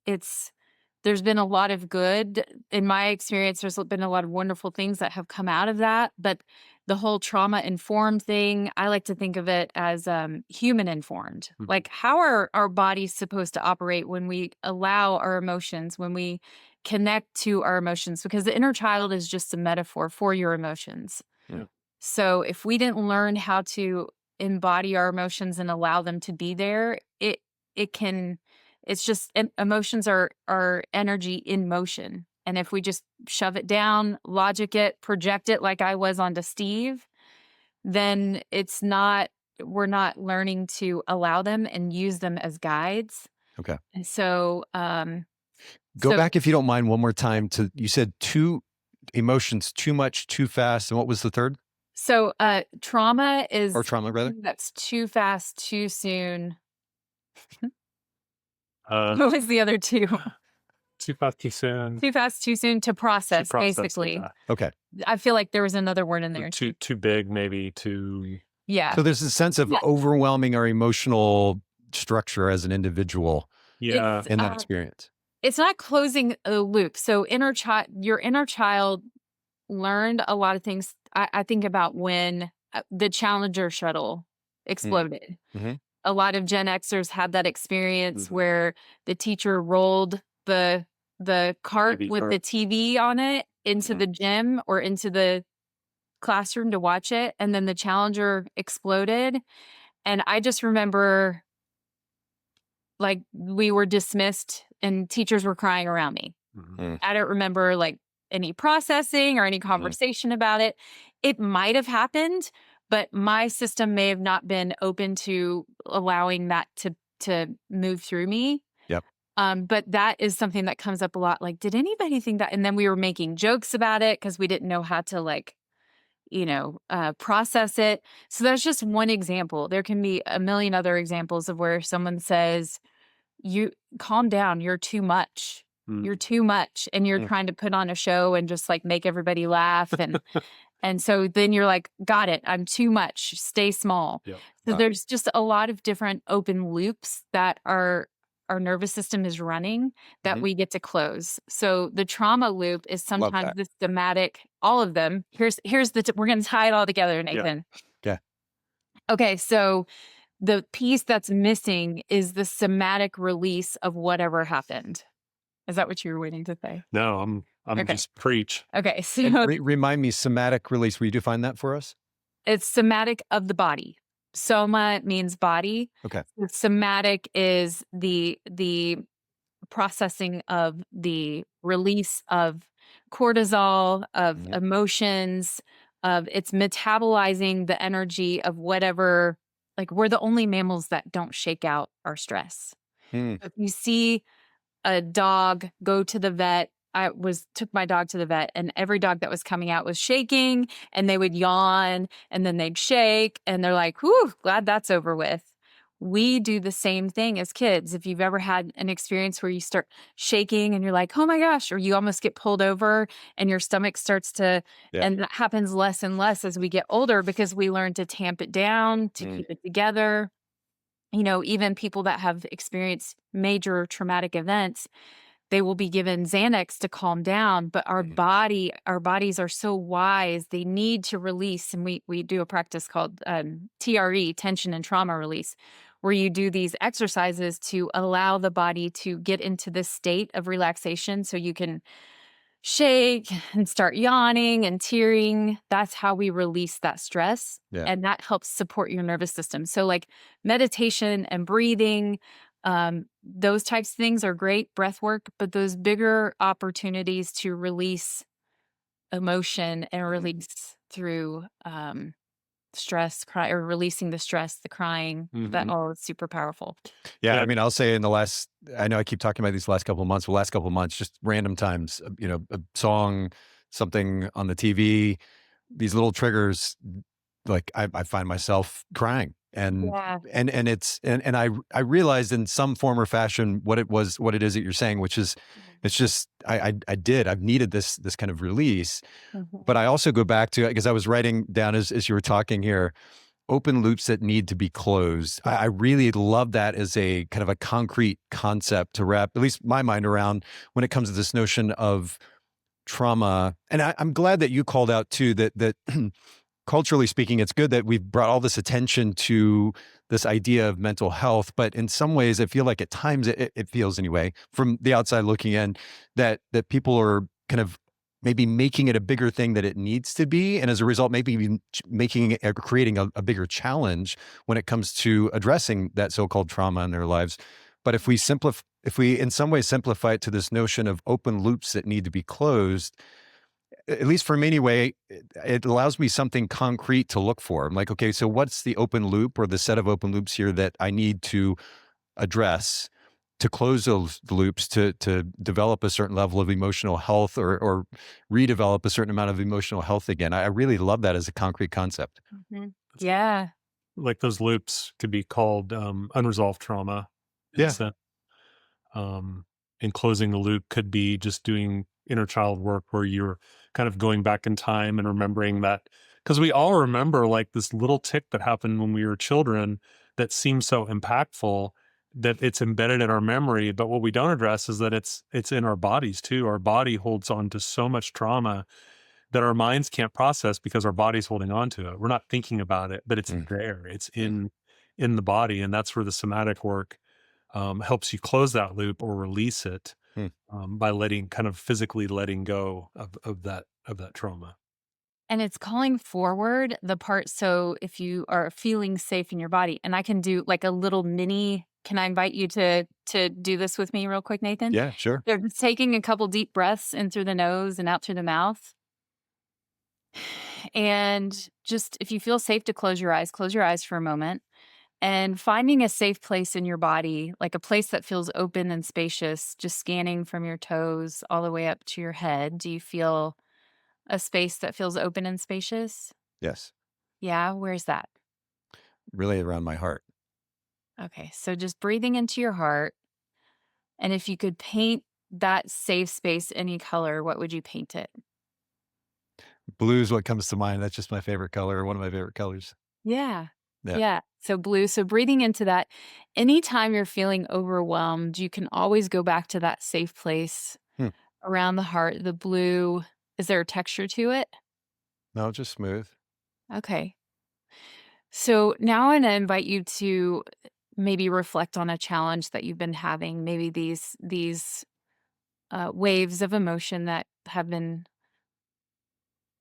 there's been a lot of good in my experience. There's been a lot of wonderful things that have come out of that. But the whole trauma informed thing, I like to think of it as human informed. Like, how are our bodies supposed to operate when we allow our emotions, when we connect to our emotions? Because the inner child is just a metaphor for your emotions. Yeah. So if we didn't learn how to embody our emotions and allow them to be there, it's just emotions are energy in motion. And if we just shove it down, logic it, project it like I was onto Steve, then we're not learning to allow them and use them as guides. Okay. And so Go back, if you don't mind, one more time you said two emotions, too much, too fast. And what was the third? So trauma is, or trauma rather, that's too fast, too soon. What was the other two? Too fast, too soon. Too fast, too soon to process, basically. Yeah. Okay. I feel like there was another word in there. Too big, maybe too. Yeah. So there's a sense of overwhelming our emotional structure as an individual. Yeah. In that experience. It's not closing a loop. So your inner child learned a lot of things. I think about when the Challenger shuttle exploded. Mm-hmm. A lot of Gen Xers had that experience where the teacher rolled the cart with the TV on it into the gym or into the classroom to watch it, and then the Challenger exploded. And I just remember, like, we were dismissed and teachers were crying around me. I don't remember like any processing or any conversation about it. It might have happened, but my system may have not been open to allowing that to move through me. Yep. But that is something that comes up a lot. Like, did anybody think that? And then we were making jokes about it because we didn't know how to process it. So that's just one example. There can be a million other examples of where someone says, you calm down, you're too much. You're too much. And you're trying to put on a show and just like make everybody laugh. And and so then you're like, got it, I'm too much, stay small. Yep. So there's just a lot of different open loops that our nervous system is running that we get to close. So the trauma loop is sometimes the somatic, all of them. Here's we're going to tie it all together, Nathan. Yeah. Okay. So the piece that's missing is the somatic release of whatever happened. Is that what you were waiting to say? No, I'm just preach. Okay. So remind me, somatic release. Will you define that for us? It's somatic of the body. Soma means body. Okay. Somatic is the processing of the release of cortisol, of emotions, of it's metabolizing the energy of whatever. Like, we're the only mammals that don't shake out our stress. If you see a dog go to the vet, took my dog to the vet, and every dog that was coming out was shaking, and they would yawn and then they'd shake, and they're like, whew, glad that's over with. We do the same thing as kids. If you've ever had an experience where you start shaking and you're like, oh my gosh, or you almost get pulled over and your stomach starts to, and that happens less and less as we get older because we learn to tamp it down, to keep it together. Even people that have experienced major traumatic events, they will be given Xanax to calm down, but our bodies are so wise. They need to release. And we do a practice called TRE, tension and trauma release, where you do these exercises to allow the body to get into this state of relaxation so you can shake and start yawning and tearing. That's how we release that stress. Yeah. And that helps support your nervous system. So, like meditation and breathing, those types of things are great, breath work, but those bigger opportunities to release emotion and release through stress, cry, or releasing the stress, the crying, that all is super powerful. Yeah, Yeah. I mean, I'll say in the last, I know I keep talking about these last couple of months, the last couple of months, just random times, a song, something on the TV, these little triggers, like I find myself crying, Yeah. and I realized in some form or fashion what it is that you're saying, which is it's just I've needed this kind of release, but Mhm. I also go back to, because I was writing down as you were talking here, open loops that need to be closed. I really love that as a kind of a concrete concept to wrap at least my mind around when it comes to this notion of trauma. And I'm glad that you called out too that culturally speaking, it's good that we've brought all this attention to this idea of mental health. But in some ways, I feel like at times it feels anyway, from the outside looking in, that people are kind of maybe making it a bigger thing that it needs to be. And as a result, maybe even making it, creating a bigger challenge when it comes to addressing that so-called trauma in their lives. But if we in some way simplify it to this notion of open loops that need to be closed, at least for me anyway, it allows me something concrete to look for. I'm like, okay, so what's the open loop or the set of open loops here that I need to address to close those loops to develop a certain level of emotional health, or redevelop a certain amount of emotional health again. I really love that as a concrete concept. Mhm. Yeah. Like those loops could be called unresolved trauma. Yeah. It's and closing the loop could be just doing inner child work where you're kind of going back in time and remembering that, because we all remember like this little tick that happened when we were children that seems so impactful that it's embedded in our memory. But what we don't address is that it's in our bodies too. Our body holds on to so much trauma that our minds can't process because our body's holding on to it. We're not thinking about it, but it's Mm. there. It's in the body, and that's where the somatic work helps you close that loop or release it Mm. by letting kind of physically letting go of that trauma. And it's calling forward the part, so if you are feeling safe in your body, and I can do like a little mini, can I invite you to do this with me real quick, Nathan? Yeah, sure. So just taking a couple deep breaths in through the nose and out through the mouth. And just if you feel safe to close your eyes for a moment, and finding a safe place in your body, like a place that feels open and spacious, just scanning from your toes all the way up to your head. Do you feel a space that feels open and spacious? Yes. Yeah, where's that? Really around my heart. Okay, so just breathing into your heart. And if you could paint that safe space any color, what would you paint it? Blue is what comes to mind. That's just my favorite color, one of my favorite colors. Yeah. Yeah. Yeah. So blue. So breathing into that. Anytime you're feeling overwhelmed, you can always go back to that safe place Hmm. around the heart. The blue, is there a texture to it? No, just smooth. Okay. So now I'm gonna invite you to maybe reflect on a challenge that you've been having. Maybe these waves of emotion that have been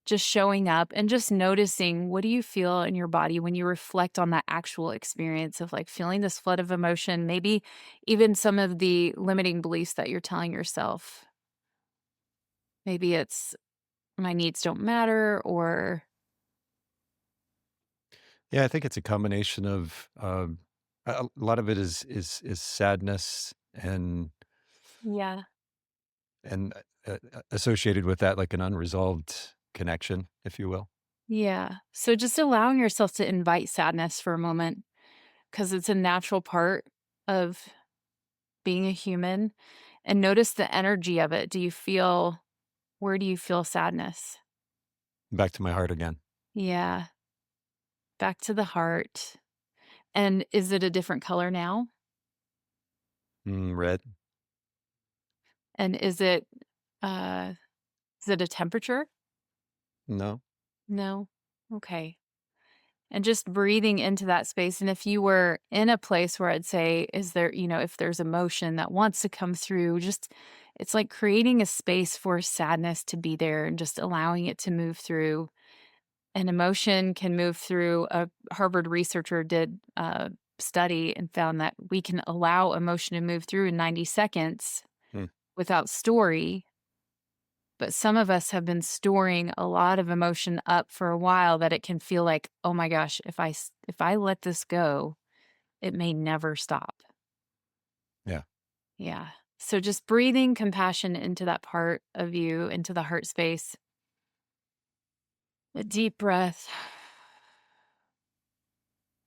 just showing up, and just noticing, what do you feel in your body when you reflect on that actual experience of like feeling this flood of emotion, maybe even some of the limiting beliefs that you're telling yourself. Maybe it's my needs don't matter, or Yeah, I think it's a combination of a lot of it is sadness yeah. and associated with that, like an unresolved connection, if you will. Yeah. So just allowing yourself to invite sadness for a moment, because it's a natural part of being a human, and notice the energy of it. Where do you feel sadness? Back to my heart again. Yeah. Back to the heart. And is it a different color now? Red. And uh is it a temperature? No. No? Okay. and just breathing into that space. And if you were in a place where I'd say, is there, if there's emotion that wants to come through, just it's like creating a space for sadness to be there and just allowing it to move through. An emotion can move through. A Harvard researcher did a study and found that we can allow emotion to move through in 90 seconds Hmm. without story. But some of us have been storing a lot of emotion up for a while that it can feel like, oh my gosh, if I let this go, it may never stop. Yeah. Yeah. So just breathing compassion into that part of you, into the heart space. A deep breath.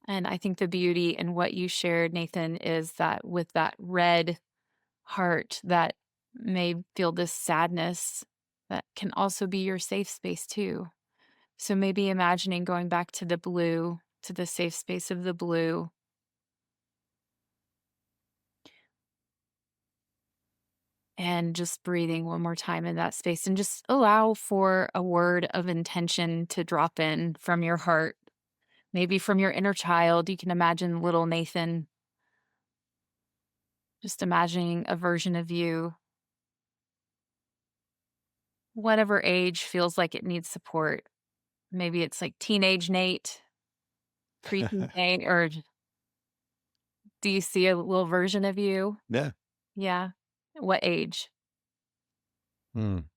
And I think the beauty in what you shared, Nathan, is that with that red heart that may feel this sadness, that can also be your safe space too. So maybe imagining going back to the blue, to the safe space of the blue, and just breathing one more time in that space and just allow for a word of intention to drop in from your heart. Maybe from your inner child, you can imagine little Nathan, just imagining a version of you, whatever age feels like it needs support. Maybe it's like teenage Nate, preteen Nate, or do you see a little version of you? Yeah. Yeah. What age?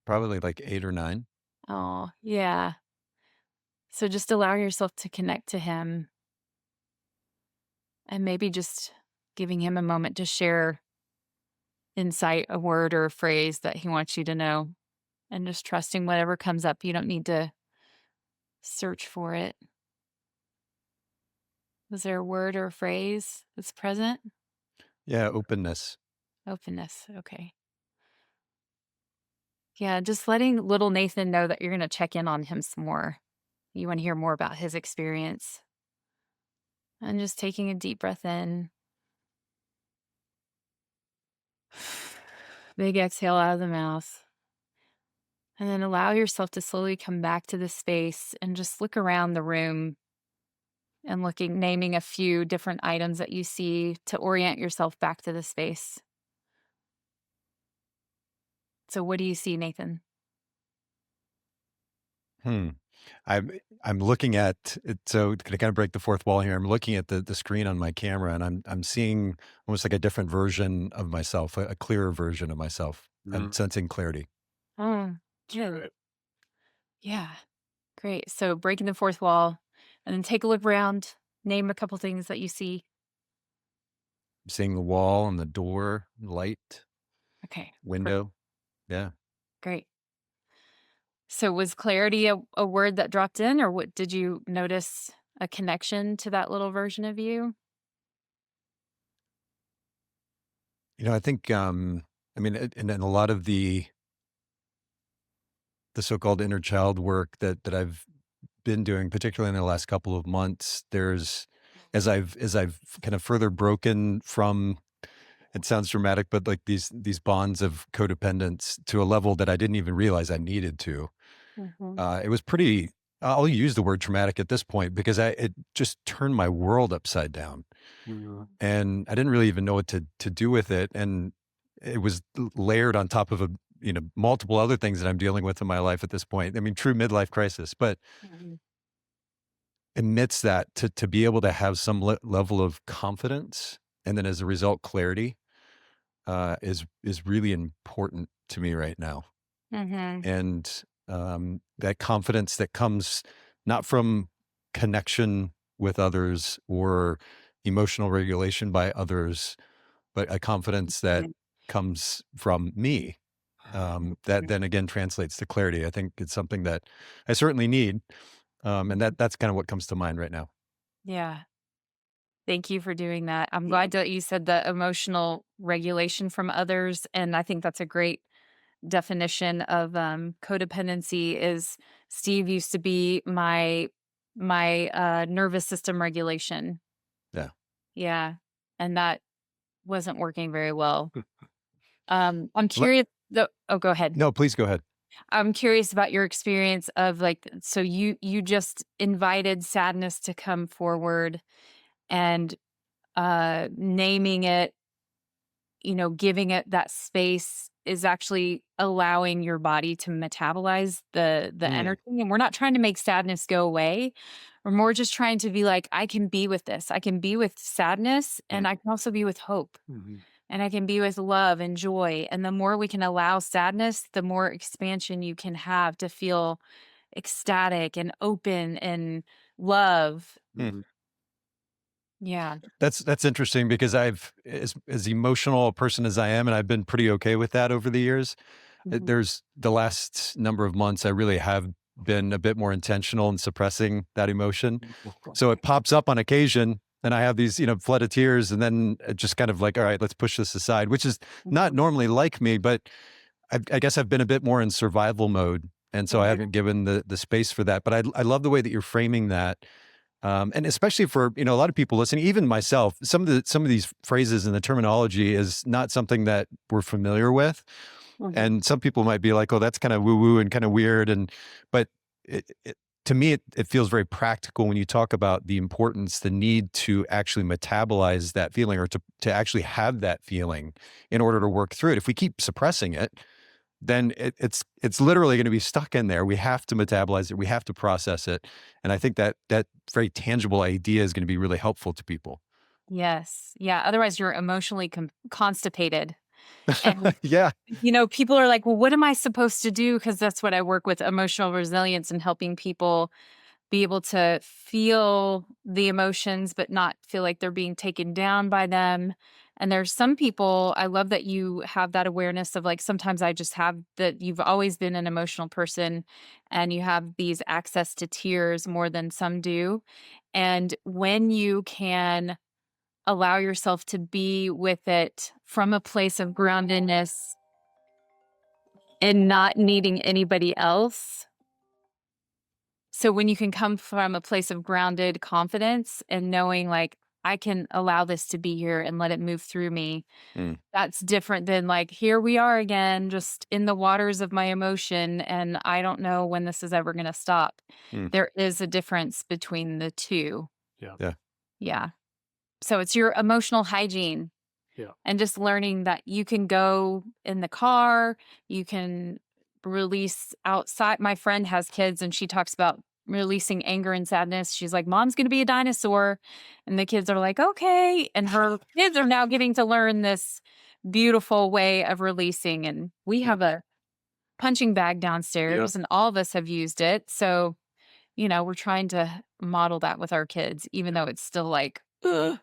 Probably like 8 or 9. Oh, yeah. So just allow yourself to connect to him and maybe just giving him a moment to share insight, a word or a phrase that he wants you to know, and just trusting whatever comes up. You don't need to search for it. Was there a word or a phrase that's present? Yeah, openness. Openness. Okay. Yeah, just letting little Nathan know that you're going to check in on him some more. You want to hear more about his experience. And just taking a deep breath in. Big exhale out of the mouth. And then allow yourself to slowly come back to the space and just look around the room and naming a few different items that you see to orient yourself back to the space. So what do you see, Nathan? Hmm. I'm I'm looking at it, so to kind of break the fourth wall here, I'm looking at the screen on my camera, and I'm seeing almost like a different version of myself, a clearer version of myself. I'm sensing clarity. Oh, good. Yeah, great. So breaking the fourth wall and then take a look around, name a couple things that you see. I'm seeing the wall and the door, light, Okay, window. Yeah. great. So was clarity a word that dropped in, or what did you notice a connection to that little version of you? I think, I mean, and a lot of the so-called inner child work that I've been doing, particularly in the last couple of months, there's as I've kind of further broken from, it sounds dramatic, but like these bonds of codependence to a level that I didn't even realize I needed to. Mhm. It was pretty. I'll use the word traumatic at this point because it just turned my world upside down, and I didn't really even know what to do with it, and it was layered on top of multiple other things that I'm dealing with in my life at this point. I mean, true midlife crisis, but Mhm. amidst that, to be able to have some level of confidence, and then as a result, clarity, is really important to me right now. Mhm. And that confidence that comes not from connection with others or emotional regulation by others, but a confidence that Mhm. comes from me. That then again translates to clarity. I think it's something that I certainly need, and that's kind of what comes to mind right now. Yeah. Thank you for doing that. I'm glad that you said the emotional regulation from others, and I think that's a great definition of codependency. Is Steve used to be my nervous system regulation. Yeah. Yeah, and that wasn't working very well. I'm Let, curious. Go ahead. no, please go ahead. I'm curious about your experience of like, so you just invited sadness to come forward and naming it, giving it that space is actually allowing your body to metabolize the Mm, energy. And we're not trying to make sadness go away. We're more just trying to be like, I can be with this. I can be with sadness mm, and I can also be with hope. Mhm. And I can be with love and joy. And the more we can allow sadness, the more expansion you can have to feel ecstatic and open and love. mm. Mhm. Yeah. That's interesting because I've as emotional a person as I am, and I've been pretty okay with that over the years. Mhm. There's the last number of months, I really have been a bit more intentional in suppressing that emotion. So it pops up on occasion, and I have these, flood of tears, and then it just kind of like, all right, let's push this aside, which is not Mhm. normally like me, but I guess I've been a bit more in survival mode, and so I Mhm. haven't given the space for that. But I love the way that you're framing that, and especially for a lot of people listening, even myself. Some of these phrases and the terminology is not something that we're familiar with, Mhm. and some people might be like, "Oh, that's kind of woo woo and kind of weird," but to me, it feels very practical when you talk about the importance, the need to actually metabolize that feeling, or to actually have that feeling in order to work through it. If we keep suppressing it, then it's literally going to be stuck in there. We have to metabolize it. We have to process it. And I think that very tangible idea is going to be really helpful to people. Yes. Yeah. Otherwise, you're emotionally constipated. And, Yeah. people are like, well, what am I supposed to do? Because that's what I work with, emotional resilience and helping people be able to feel the emotions, but not feel like they're being taken down by them. And there's some people, I love that you have that awareness of like, sometimes I just have that you've always been an emotional person and you have these access to tears more than some do. And when you can allow yourself to be with it from a place of groundedness and not needing anybody else. So when you can come from a place of grounded confidence and knowing like I can allow this to be here and let it move through me, Mm, that's different than like here we are again just in the waters of my emotion and I don't know when this is ever going to stop. mm, There is a difference between the two. Yeah. yeah. Yeah. So it's your emotional hygiene Yeah. and just learning that you can go in the car, you can release outside. My friend has kids and she talks about releasing anger and sadness. She's like, Mom's going to be a dinosaur. And the kids are like, okay. And her kids are now getting to learn this beautiful way of releasing. And we Yeah. have a punching bag Yeah. downstairs and all of us have used it. So, we're trying to model that with our kids, even though it's still like, ugh.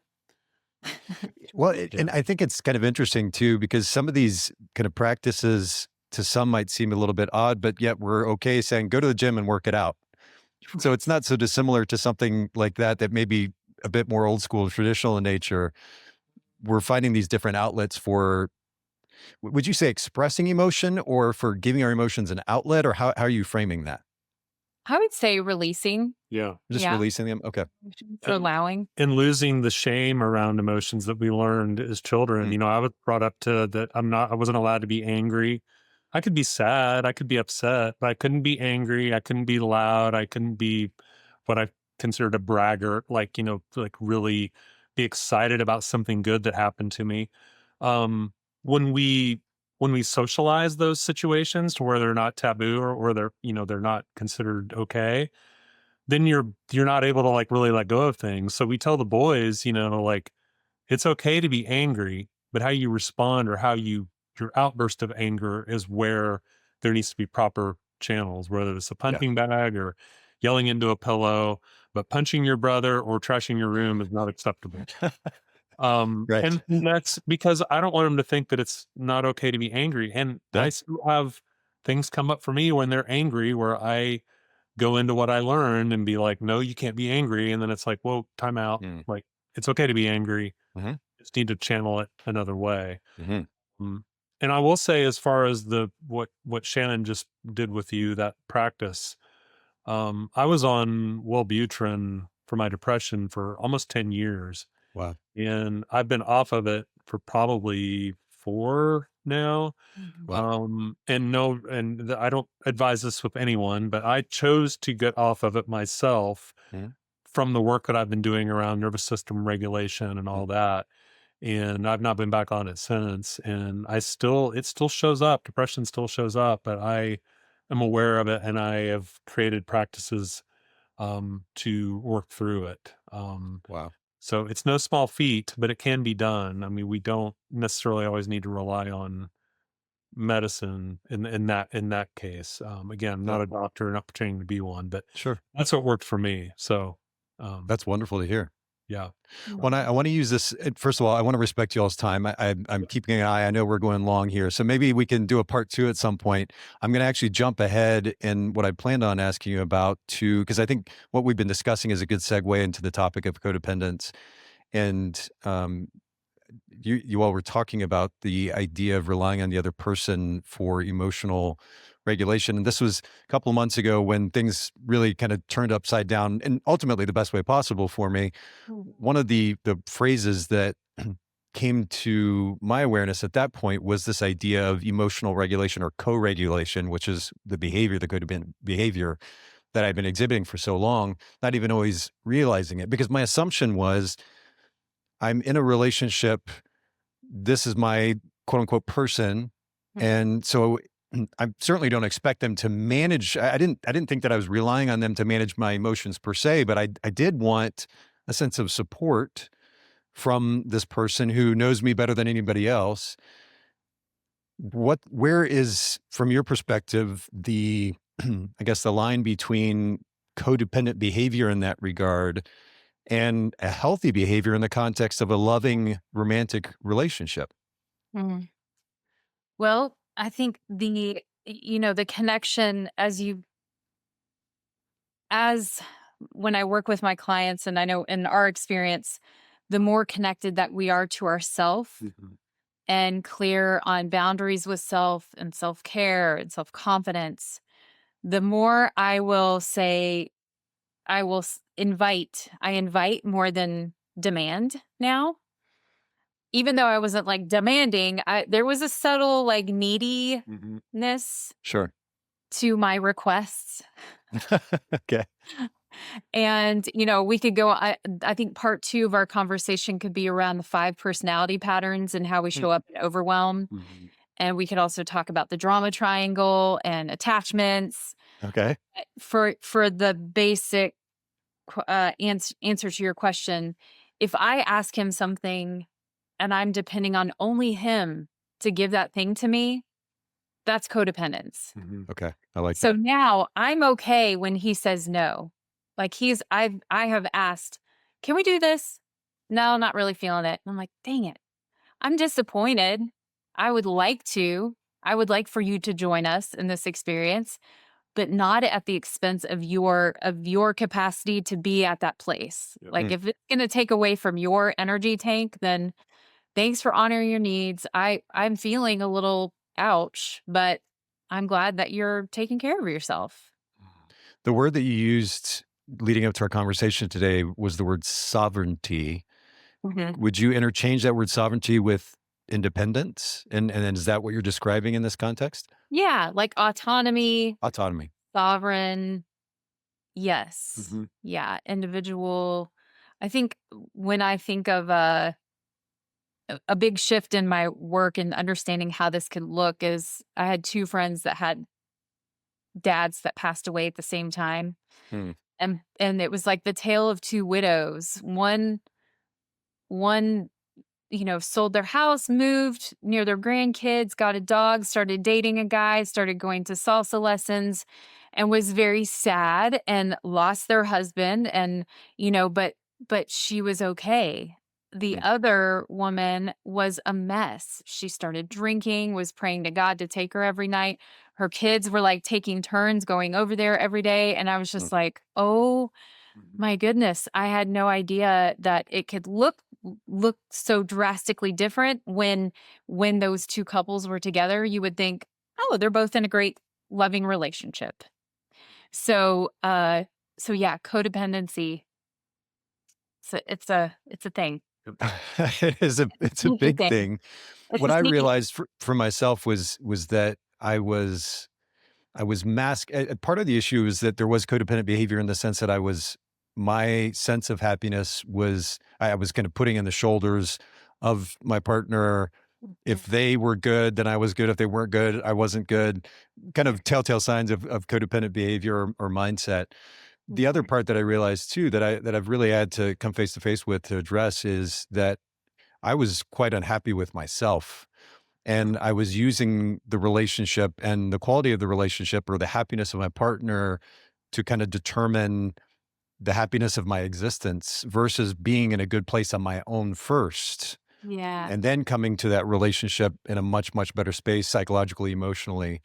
Well, Yeah. and I think it's kind of interesting too, because some of these kind of practices to some might seem a little bit odd, but yet we're okay saying, go to the gym and work it out. So it's not so dissimilar to something like that may be a bit more old school, traditional in nature. We're finding these different outlets for, would you say expressing emotion, or for giving our emotions an outlet, or how are you framing that? I would say releasing. Yeah. Just Yeah. releasing them? Okay. So allowing. And losing the shame around emotions that we learned as children. Mm, I was brought up to that I wasn't allowed to be angry. I could be sad, I could be upset, but I couldn't be angry, I couldn't be loud, I couldn't be what I considered a braggart, like, like really be excited about something good that happened to me. Um, when we socialize those situations to where they're not taboo, or they're not considered okay, then you're not able to like really let go of things. So we tell the boys, like it's okay to be angry, but how you respond, or your outburst of anger is where there needs to be proper channels, whether it's a yeah. punching bag or yelling into a pillow, but punching your brother or trashing your room is not acceptable. Right. And that's because I don't want them to think that it's not okay to be angry. And I Yeah. still have things come up for me when they're angry where I go into what I learned and be like, no, you can't be angry. And then it's like, whoa, time out. Mm, Like, it's okay to be angry. hmm Just need to channel it another way. hmm Mm. And I will say, as far as what Shannon just did with you, that practice, I was on Wellbutrin for my depression for almost 10 years. Wow. And I've been off of it for probably now. Mhm. Wow. And no, and I don't advise this with anyone, but I chose to get off of it myself Mhm. from the work that I've been doing around nervous system regulation and Mm. all that. And I've not been back on it since. And it still shows up. Depression still shows up, but I am aware of it and I have created practices to work through it. Wow. So it's no small feat, but it can be done. I mean, we don't necessarily always need to rely on medicine in that case. Again, I'm Uh, not a doctor, not pretending to be one, but sure. that's what worked for me. So, um, That's wonderful to hear. yeah. Well, I want to use this. First of all, I want to respect y'all's time. I'm keeping an eye. I know we're going long here, so maybe we can do a part two at some point. I'm going to actually jump ahead in what I planned on asking you about too, because I think what we've been discussing is a good segue into the topic of codependence. And you all were talking about the idea of relying on the other person for emotional regulation, and this was a couple of months ago when things really kind of turned upside down, and ultimately the best way possible for me. Mhm. One of the phrases that came to my awareness at that point was this idea of emotional regulation or co-regulation, which is the behavior, the codependent behavior that I've been exhibiting for so long, not even always realizing it. Because my assumption was I'm in a relationship, this is my quote unquote person. Mhm. And so I certainly don't expect them to manage. I didn't think that I was relying on them to manage my emotions per se, but I did want a sense of support from this person who knows me better than anybody else. Where is, from your perspective, the, I guess, the line between codependent behavior in that regard and a healthy behavior in the context of a loving romantic relationship? Mhm. Well, I think the connection as when I work with my clients, and I know in our experience, the more connected that we are to ourself Mhm. and clear on boundaries with self and self-care and self-confidence, the more I will say I invite more than demand now. Even though I wasn't like demanding, there was a subtle like Mhm. neediness Sure. to my requests. Okay. And, we could go I think part 2 of our conversation could be around the 5 personality patterns and how we Mm. show up in overwhelm. Mhm. And we could also talk about the drama triangle and attachments. Okay. For the basic answer to your question, if I ask him something and I'm depending on only him to give that thing to me, that's codependence. Mhm. Okay. I like So that. now I'm okay when he says no. Like I have asked, "Can we do this?" "No, not really feeling it." I'm like, "Dang it. I'm disappointed. I would like to. I would like for you to join us in this experience, but not at the expense of your capacity to be at that place. Yep. Like Mm. if it's going to take away from your energy tank, then thanks for honoring your needs. I'm feeling a little ouch, but I'm glad that you're taking care of yourself." The word that you used leading up to our conversation today was the word sovereignty. Mhm. Would you interchange that word sovereignty with independence? And is that what you're describing in this context? Yeah, like autonomy, Autonomy. sovereign. Yes. Mhm. Yeah, individual. I think when I think of a big shift in my work and understanding how this could look is I had 2 friends that had dads that passed away at the same time. Hmm. And it was like the tale of 2 widows. One sold their house, moved near their grandkids, got a dog, started dating a guy, started going to salsa lessons, and was very sad and lost their husband. And, but she was okay. The Hmm. other woman was a mess. She started drinking, was praying to God to take her every night. Her kids were like taking turns going over there every day. And I was Hmm. just like, oh Mhm. my goodness, I had no idea that it could look so drastically different when those 2 couples were together. You would think, "Oh, they're both in a great loving relationship." So, so yeah, codependency, it's a thing. It's a Sneaky big thing. thing. It's What a I sneaky realized for myself was that I was masked. Part of the issue is that there was codependent behavior in the sense that my sense of happiness was, I was kind of putting in the shoulders of my partner. Mhm, If they were good, then I was good. If they weren't good, I wasn't good. Kind of telltale signs of codependent behavior or mindset. The other mhm, part that I realized too, that I've really had to come face to face with to address, is that I was quite unhappy with myself. And I was using the relationship and the quality of the relationship or the happiness of my partner to kind of determine the happiness of my existence versus being in a good place on my own first, yeah. and then coming to that relationship in a much, much better space psychologically, emotionally.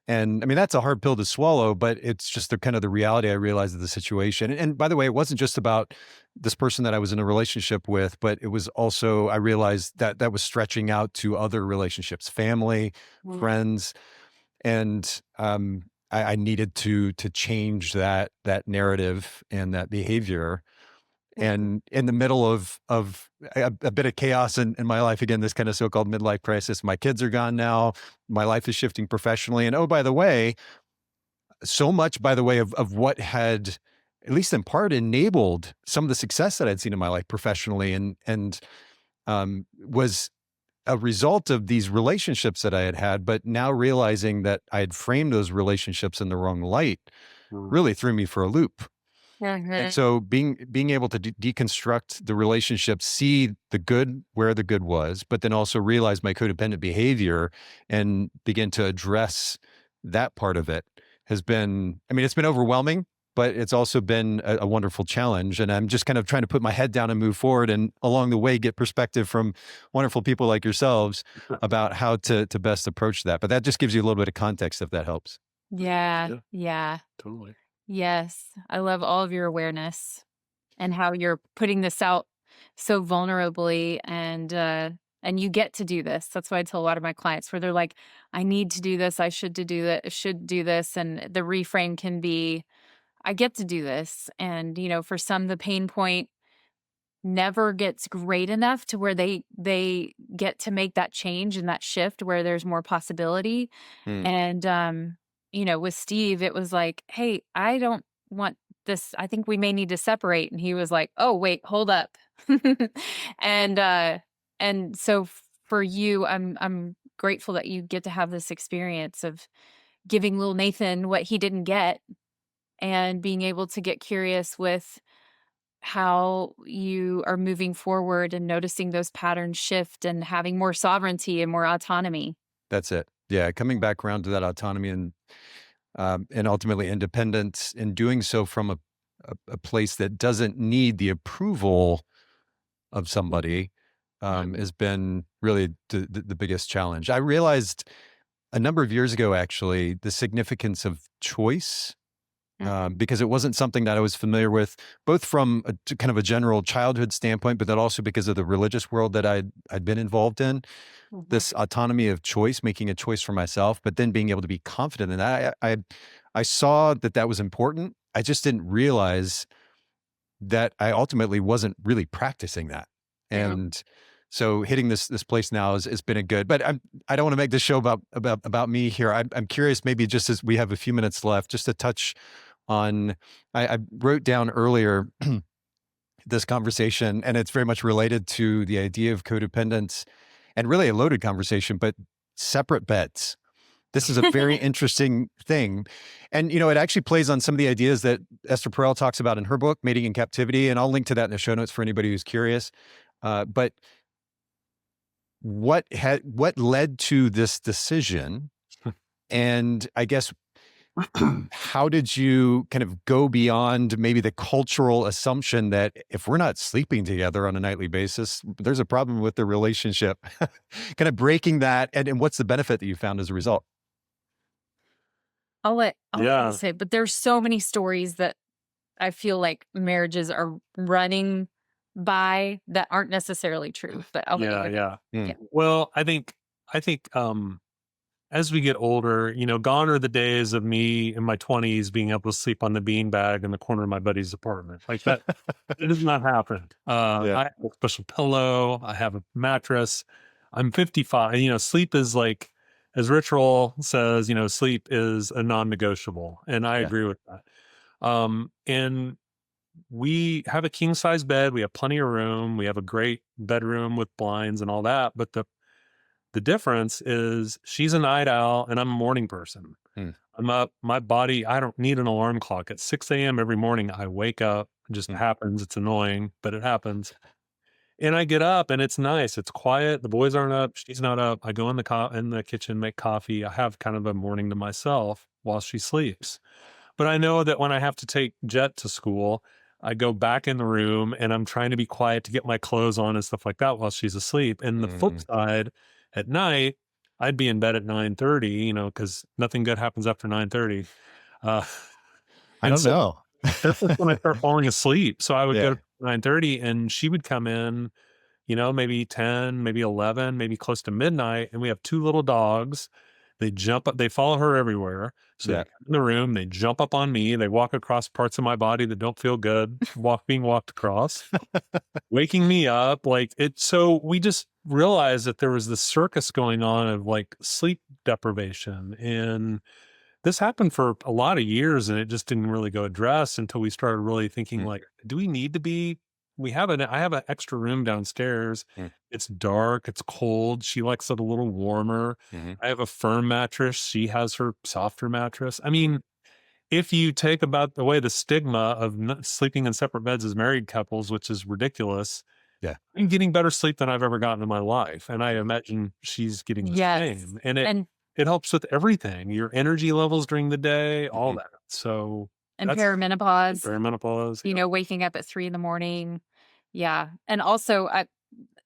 And I mean, that's a hard pill to swallow, but it's just the kind of the reality I realized of the situation. And by the way, it wasn't just about this person that I was in a relationship with, but it was also, I realized that that was stretching out to other relationships, family, Mm, friends. And I needed to change that narrative and that behavior. mhm. And in the middle of a bit of chaos in my life, again, this kind of so-called midlife crisis, my kids are gone now. My life is shifting professionally. And oh, by the way, so much, by the way, of what had, at least in part, enabled some of the success that I'd seen in my life professionally and was a result of these relationships that I had had, but now realizing that I had framed those relationships in the wrong light Mm. really threw me for a loop. And Mhm. so being able to deconstruct the relationship, see the good where the good was, but then also realize my codependent behavior and begin to address that part of it has been, I mean, it's been overwhelming, but it's also been a wonderful challenge. And I'm just kind of trying to put my head down and move forward, and along the way, get perspective from wonderful people like yourselves about how to best approach that. But that just gives you a little bit of context, if that helps. Yeah, Yeah, yeah. totally. Yes. I love all of your awareness and how you're putting this out so vulnerably and you get to do this. That's why I tell a lot of my clients where they're like, I need to do this, I should do this. And the reframe can be, I get to do this. And, for some the pain point never gets great enough to where they get to make that change and that shift where there's more possibility. Hmm, And, with Steve, it was like, "Hey, I don't want this. I think we may need to separate." And he was like, "Oh, wait, hold up." And, and so for you, I'm grateful that you get to have this experience of giving little Nathan what he didn't get and being able to get curious with how you are moving forward and noticing those patterns shift and having more sovereignty and more autonomy. that's it. Yeah, coming back around to that autonomy and ultimately independence, in doing so from a place that doesn't need the approval of Mhm, somebody, mhm, has been really the biggest challenge. I realized a number of years ago, actually, the significance of choice, mhm, because it wasn't something that I was familiar with, both from kind of a general childhood standpoint, but then also because of the religious world that I'd been involved in. This mhm. autonomy of choice, making a choice for myself, but then being able to be confident in that. I saw that that was important. I just didn't realize that I ultimately wasn't really practicing that. Yeah. And so hitting this place now has been a good, but I don't want to make this show about me here. I'm curious, maybe just as we have a few minutes left, just to touch on, I wrote down earlier this conversation, and it's very much related to the idea of codependence, and really a loaded conversation, but separate beds. This is a very interesting thing. And, it actually plays on some of the ideas that Esther Perel talks about in her book, Mating in Captivity. And I'll link to that in the show notes for anybody who's curious. But what led to this decision? And I guess, how did you kind of go beyond maybe the cultural assumption that if we're not sleeping together on a nightly basis, there's a problem with the relationship? Kind of breaking that. And what's the benefit that you found as a result? I'll let you Yeah, say, but there's so many stories that I feel like marriages are running by that aren't necessarily true, but I'll let you yeah, go. yeah. Hmm. Yeah. Well, I think as we get older, gone are the days of me in my 20s being able to sleep on the beanbag in the corner of my buddy's apartment. Like that, it does not happen. Yeah. I have a special pillow. I have a mattress. I'm 55. Sleep is like, as Ritual says, sleep is a non-negotiable. And I Yeah. agree with that. And we have a king size bed. We have plenty of room. We have a great bedroom with blinds and all that. But the difference is she's a night owl and I'm a morning person. Hmm. I'm up, my body, I don't need an alarm clock. At 6 a.m. every morning, I wake up. It just Hmm. happens. It's annoying, but it happens. And I get up and it's nice. It's quiet. The boys aren't up. She's not up. I go in the kitchen, make coffee. I have kind of a morning to myself while she sleeps. But I know that when I have to take Jet to school, I go back in the room and I'm trying to be quiet to get my clothes on and stuff like that while she's asleep. And the flip side, at night, I'd be in bed at 9:30, because nothing good happens after 9:30. I And don't so know. that's when I start falling asleep. So I would Yeah. go to 9:30 and she would come in, maybe 10, maybe 11, maybe close to midnight. And we have 2 little dogs. They jump up, they follow her everywhere. So Yeah. they come in the room, they jump up on me, they walk across parts of my body that don't feel good, being walked across, waking me up. Like it. So we just realized that there was this circus going on of like sleep deprivation. And this happened for a lot of years and it just didn't really go addressed until we started really thinking like, do we need to be, I have an extra room downstairs. It's dark, it's cold. She likes it a little warmer. I have a firm mattress. She has her softer mattress. I mean, if you take about away the stigma of sleeping in separate beds as married couples, which is ridiculous, Yeah. I'm getting better sleep than I've ever gotten in my life. And I imagine she's getting the same. And it helps with everything, your energy levels during the day, all that. So and that's perimenopause, waking up at 3 a.m. Yeah. And also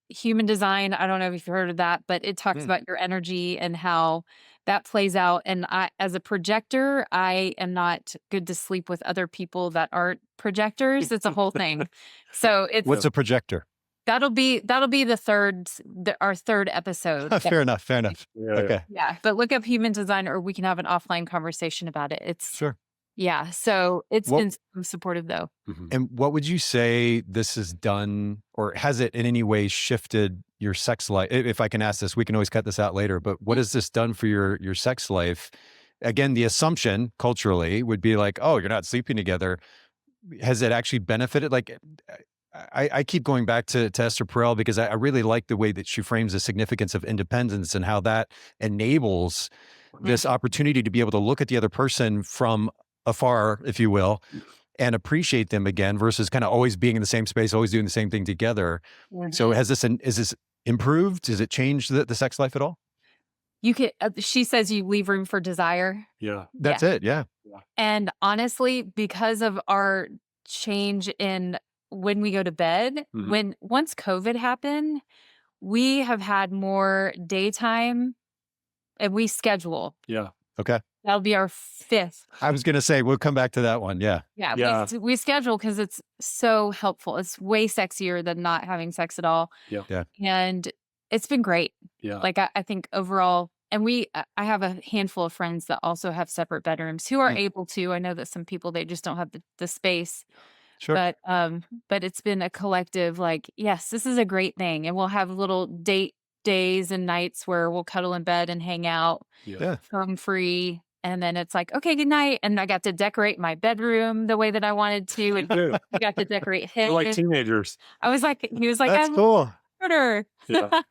human design, I don't know if you've heard of that, but it talks about your energy and how that plays out. And I, as a projector, I am not good to sleep with other people that aren't projectors. It's a whole thing. So What's a projector? That'll be our third episode. Fair enough. Yeah, Okay. Yeah. But look up human design or we can have an offline conversation about it. It's Sure. Yeah. So it's been so supportive though. And what would you say this has done, or has it in any way shifted your sex life? If I can ask this, we can always cut this out later, but what has this done for your sex life? Again, the assumption culturally would be like, oh, you're not sleeping together. Has it actually benefited? Like, I keep going back to Esther Perel because I really like the way that she frames the significance of independence and how that enables this opportunity to be able to look at the other person from afar, if you will, and appreciate them again versus kind of always being in the same space, always doing the same thing together. So is this improved? Does it change the sex life at all? You can, she says you leave room for desire. Yeah. That's it. Yeah. And honestly, because of our change in when we go to bed, once COVID happened, we have had more daytime and we schedule. Yeah. Okay. That'll be our 5th. I was going to say, we'll come back to that one. Yeah. Yeah. We schedule because it's so helpful. It's way sexier than not having sex at all. Yeah. And it's been great. Yeah. Like I think overall, and I have a handful of friends that also have separate bedrooms who are able to. I know that some people, they just don't have the space. Sure. But it's been a collective, like, yes, this is a great thing. And we'll have little date days and nights where we'll cuddle in bed and hang out, phone free. And then it's like, okay, good night. And I got to decorate my bedroom the way that I wanted to. And I got to decorate his. We're like teenagers. He was like, that's cool. Order. Yeah.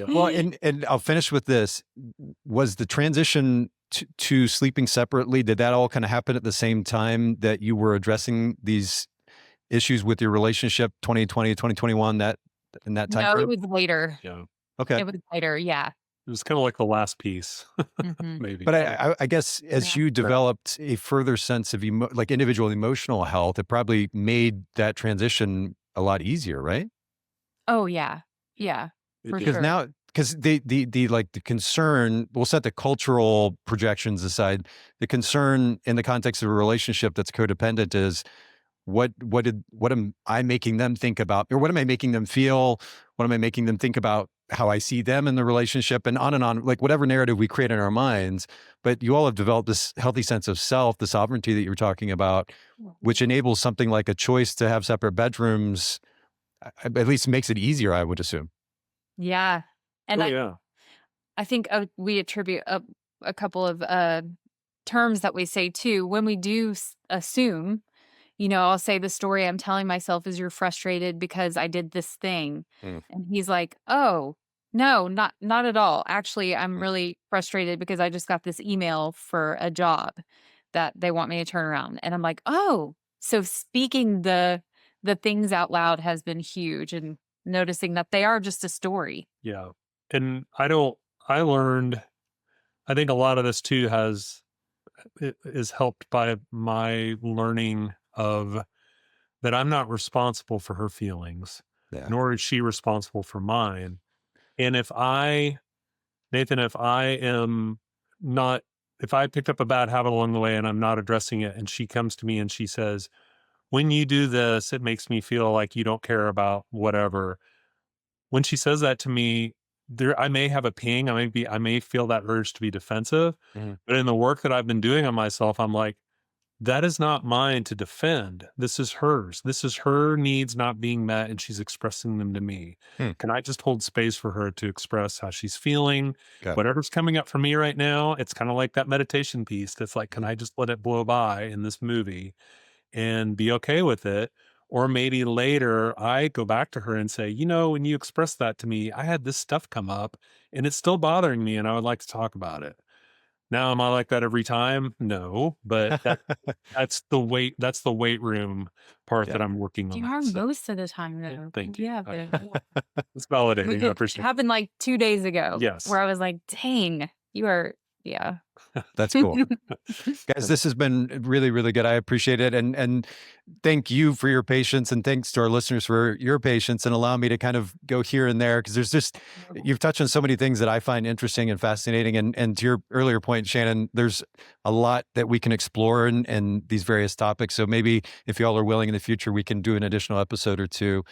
Well, and I'll finish with this. Was the transition to sleeping separately, did that all kind of happen at the same time that you were addressing these issues with your relationship, 2020, 2021, in that time No, frame? it was later. Yeah. Okay. It was later, yeah. It was kind of like the last piece, maybe. But I guess as you developed a further sense of like individual emotional health, it probably made that transition a lot easier, right? Oh yeah, yeah, for Because sure. now, because the concern, we'll set the cultural projections aside. The concern in the context of a relationship that's codependent is what am I making them think about, or what am I making them feel? What am I making them think about how I see them in the relationship, and on, like whatever narrative we create in our minds. But you all have developed this healthy sense of self, the sovereignty that you're talking about, which enables something like a choice to have separate bedrooms, at least makes it easier, I would assume. Yeah. And Oh, yeah. I think we attribute a couple of terms that we say too. When we do assume, I'll say the story I'm telling myself is, you're frustrated because I did this thing. And he's like, oh, no, not at all. Actually, I'm really frustrated because I just got this email for a job that they want me to turn around. And I'm like, oh, so speaking the things out loud has been huge, and noticing that they are just a story. Yeah. And I learned, I think a lot of this too is helped by my learning of that I'm not responsible for her feelings, Yeah. nor is she responsible for mine. And Nathan, if I picked up a bad habit along the way and I'm not addressing it, and she comes to me and she says, when you do this, it makes me feel like you don't care about whatever. When she says that to me, I may have a ping. I may feel that urge to be defensive, but in the work that I've been doing on myself, I'm like, that is not mine to defend. This is hers. This is her needs not being met, and she's expressing them to me. Can I just hold space for her to express how she's feeling? Okay. Whatever's coming up for me right now, it's kind of like that meditation piece that's like, can I just let it blow by in this movie and be okay with it? Or maybe later I go back to her and say, when you expressed that to me, I had this stuff come up and it's still bothering me and I would like to talk about it. Now, am I like that every time? No, but that's the weight room part Yeah. that I'm working You on. are So, most of the time, though. thank you. Yeah, but It's validating. I it appreciate it. happened like 2 days ago. Yes. Where I was like, dang, you are, yeah. That's cool. Guys, this has been really, really good. I appreciate it. And thank you for your patience, and thanks to our listeners for your patience and allow me to kind of go here and there, because you've touched on so many things that I find interesting and fascinating. And to your earlier point, Shannon, there's a lot that we can explore in these various topics. So maybe if y'all are willing in the future, we can do an additional episode or two.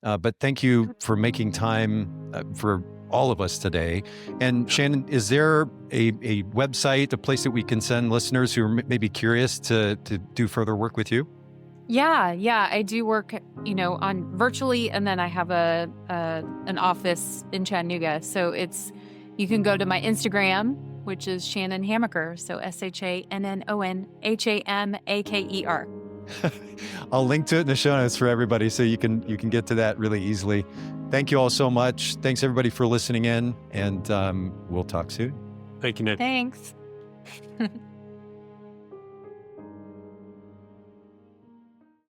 But thank you for making time for all of us today. And Shannon, is there a website, a place that we can send listeners who are maybe curious to do further work with you? Yeah, I do work, on virtually, and then I have an office in Chattanooga. So you can go to my Instagram, which is Shannon Hamaker. So ShannonHamaker. I'll link to it in the show notes for everybody, so you can get to that really easily. Thank you all so much. Thanks everybody for listening in, and we'll talk soon. Thank you, Nick. Thanks.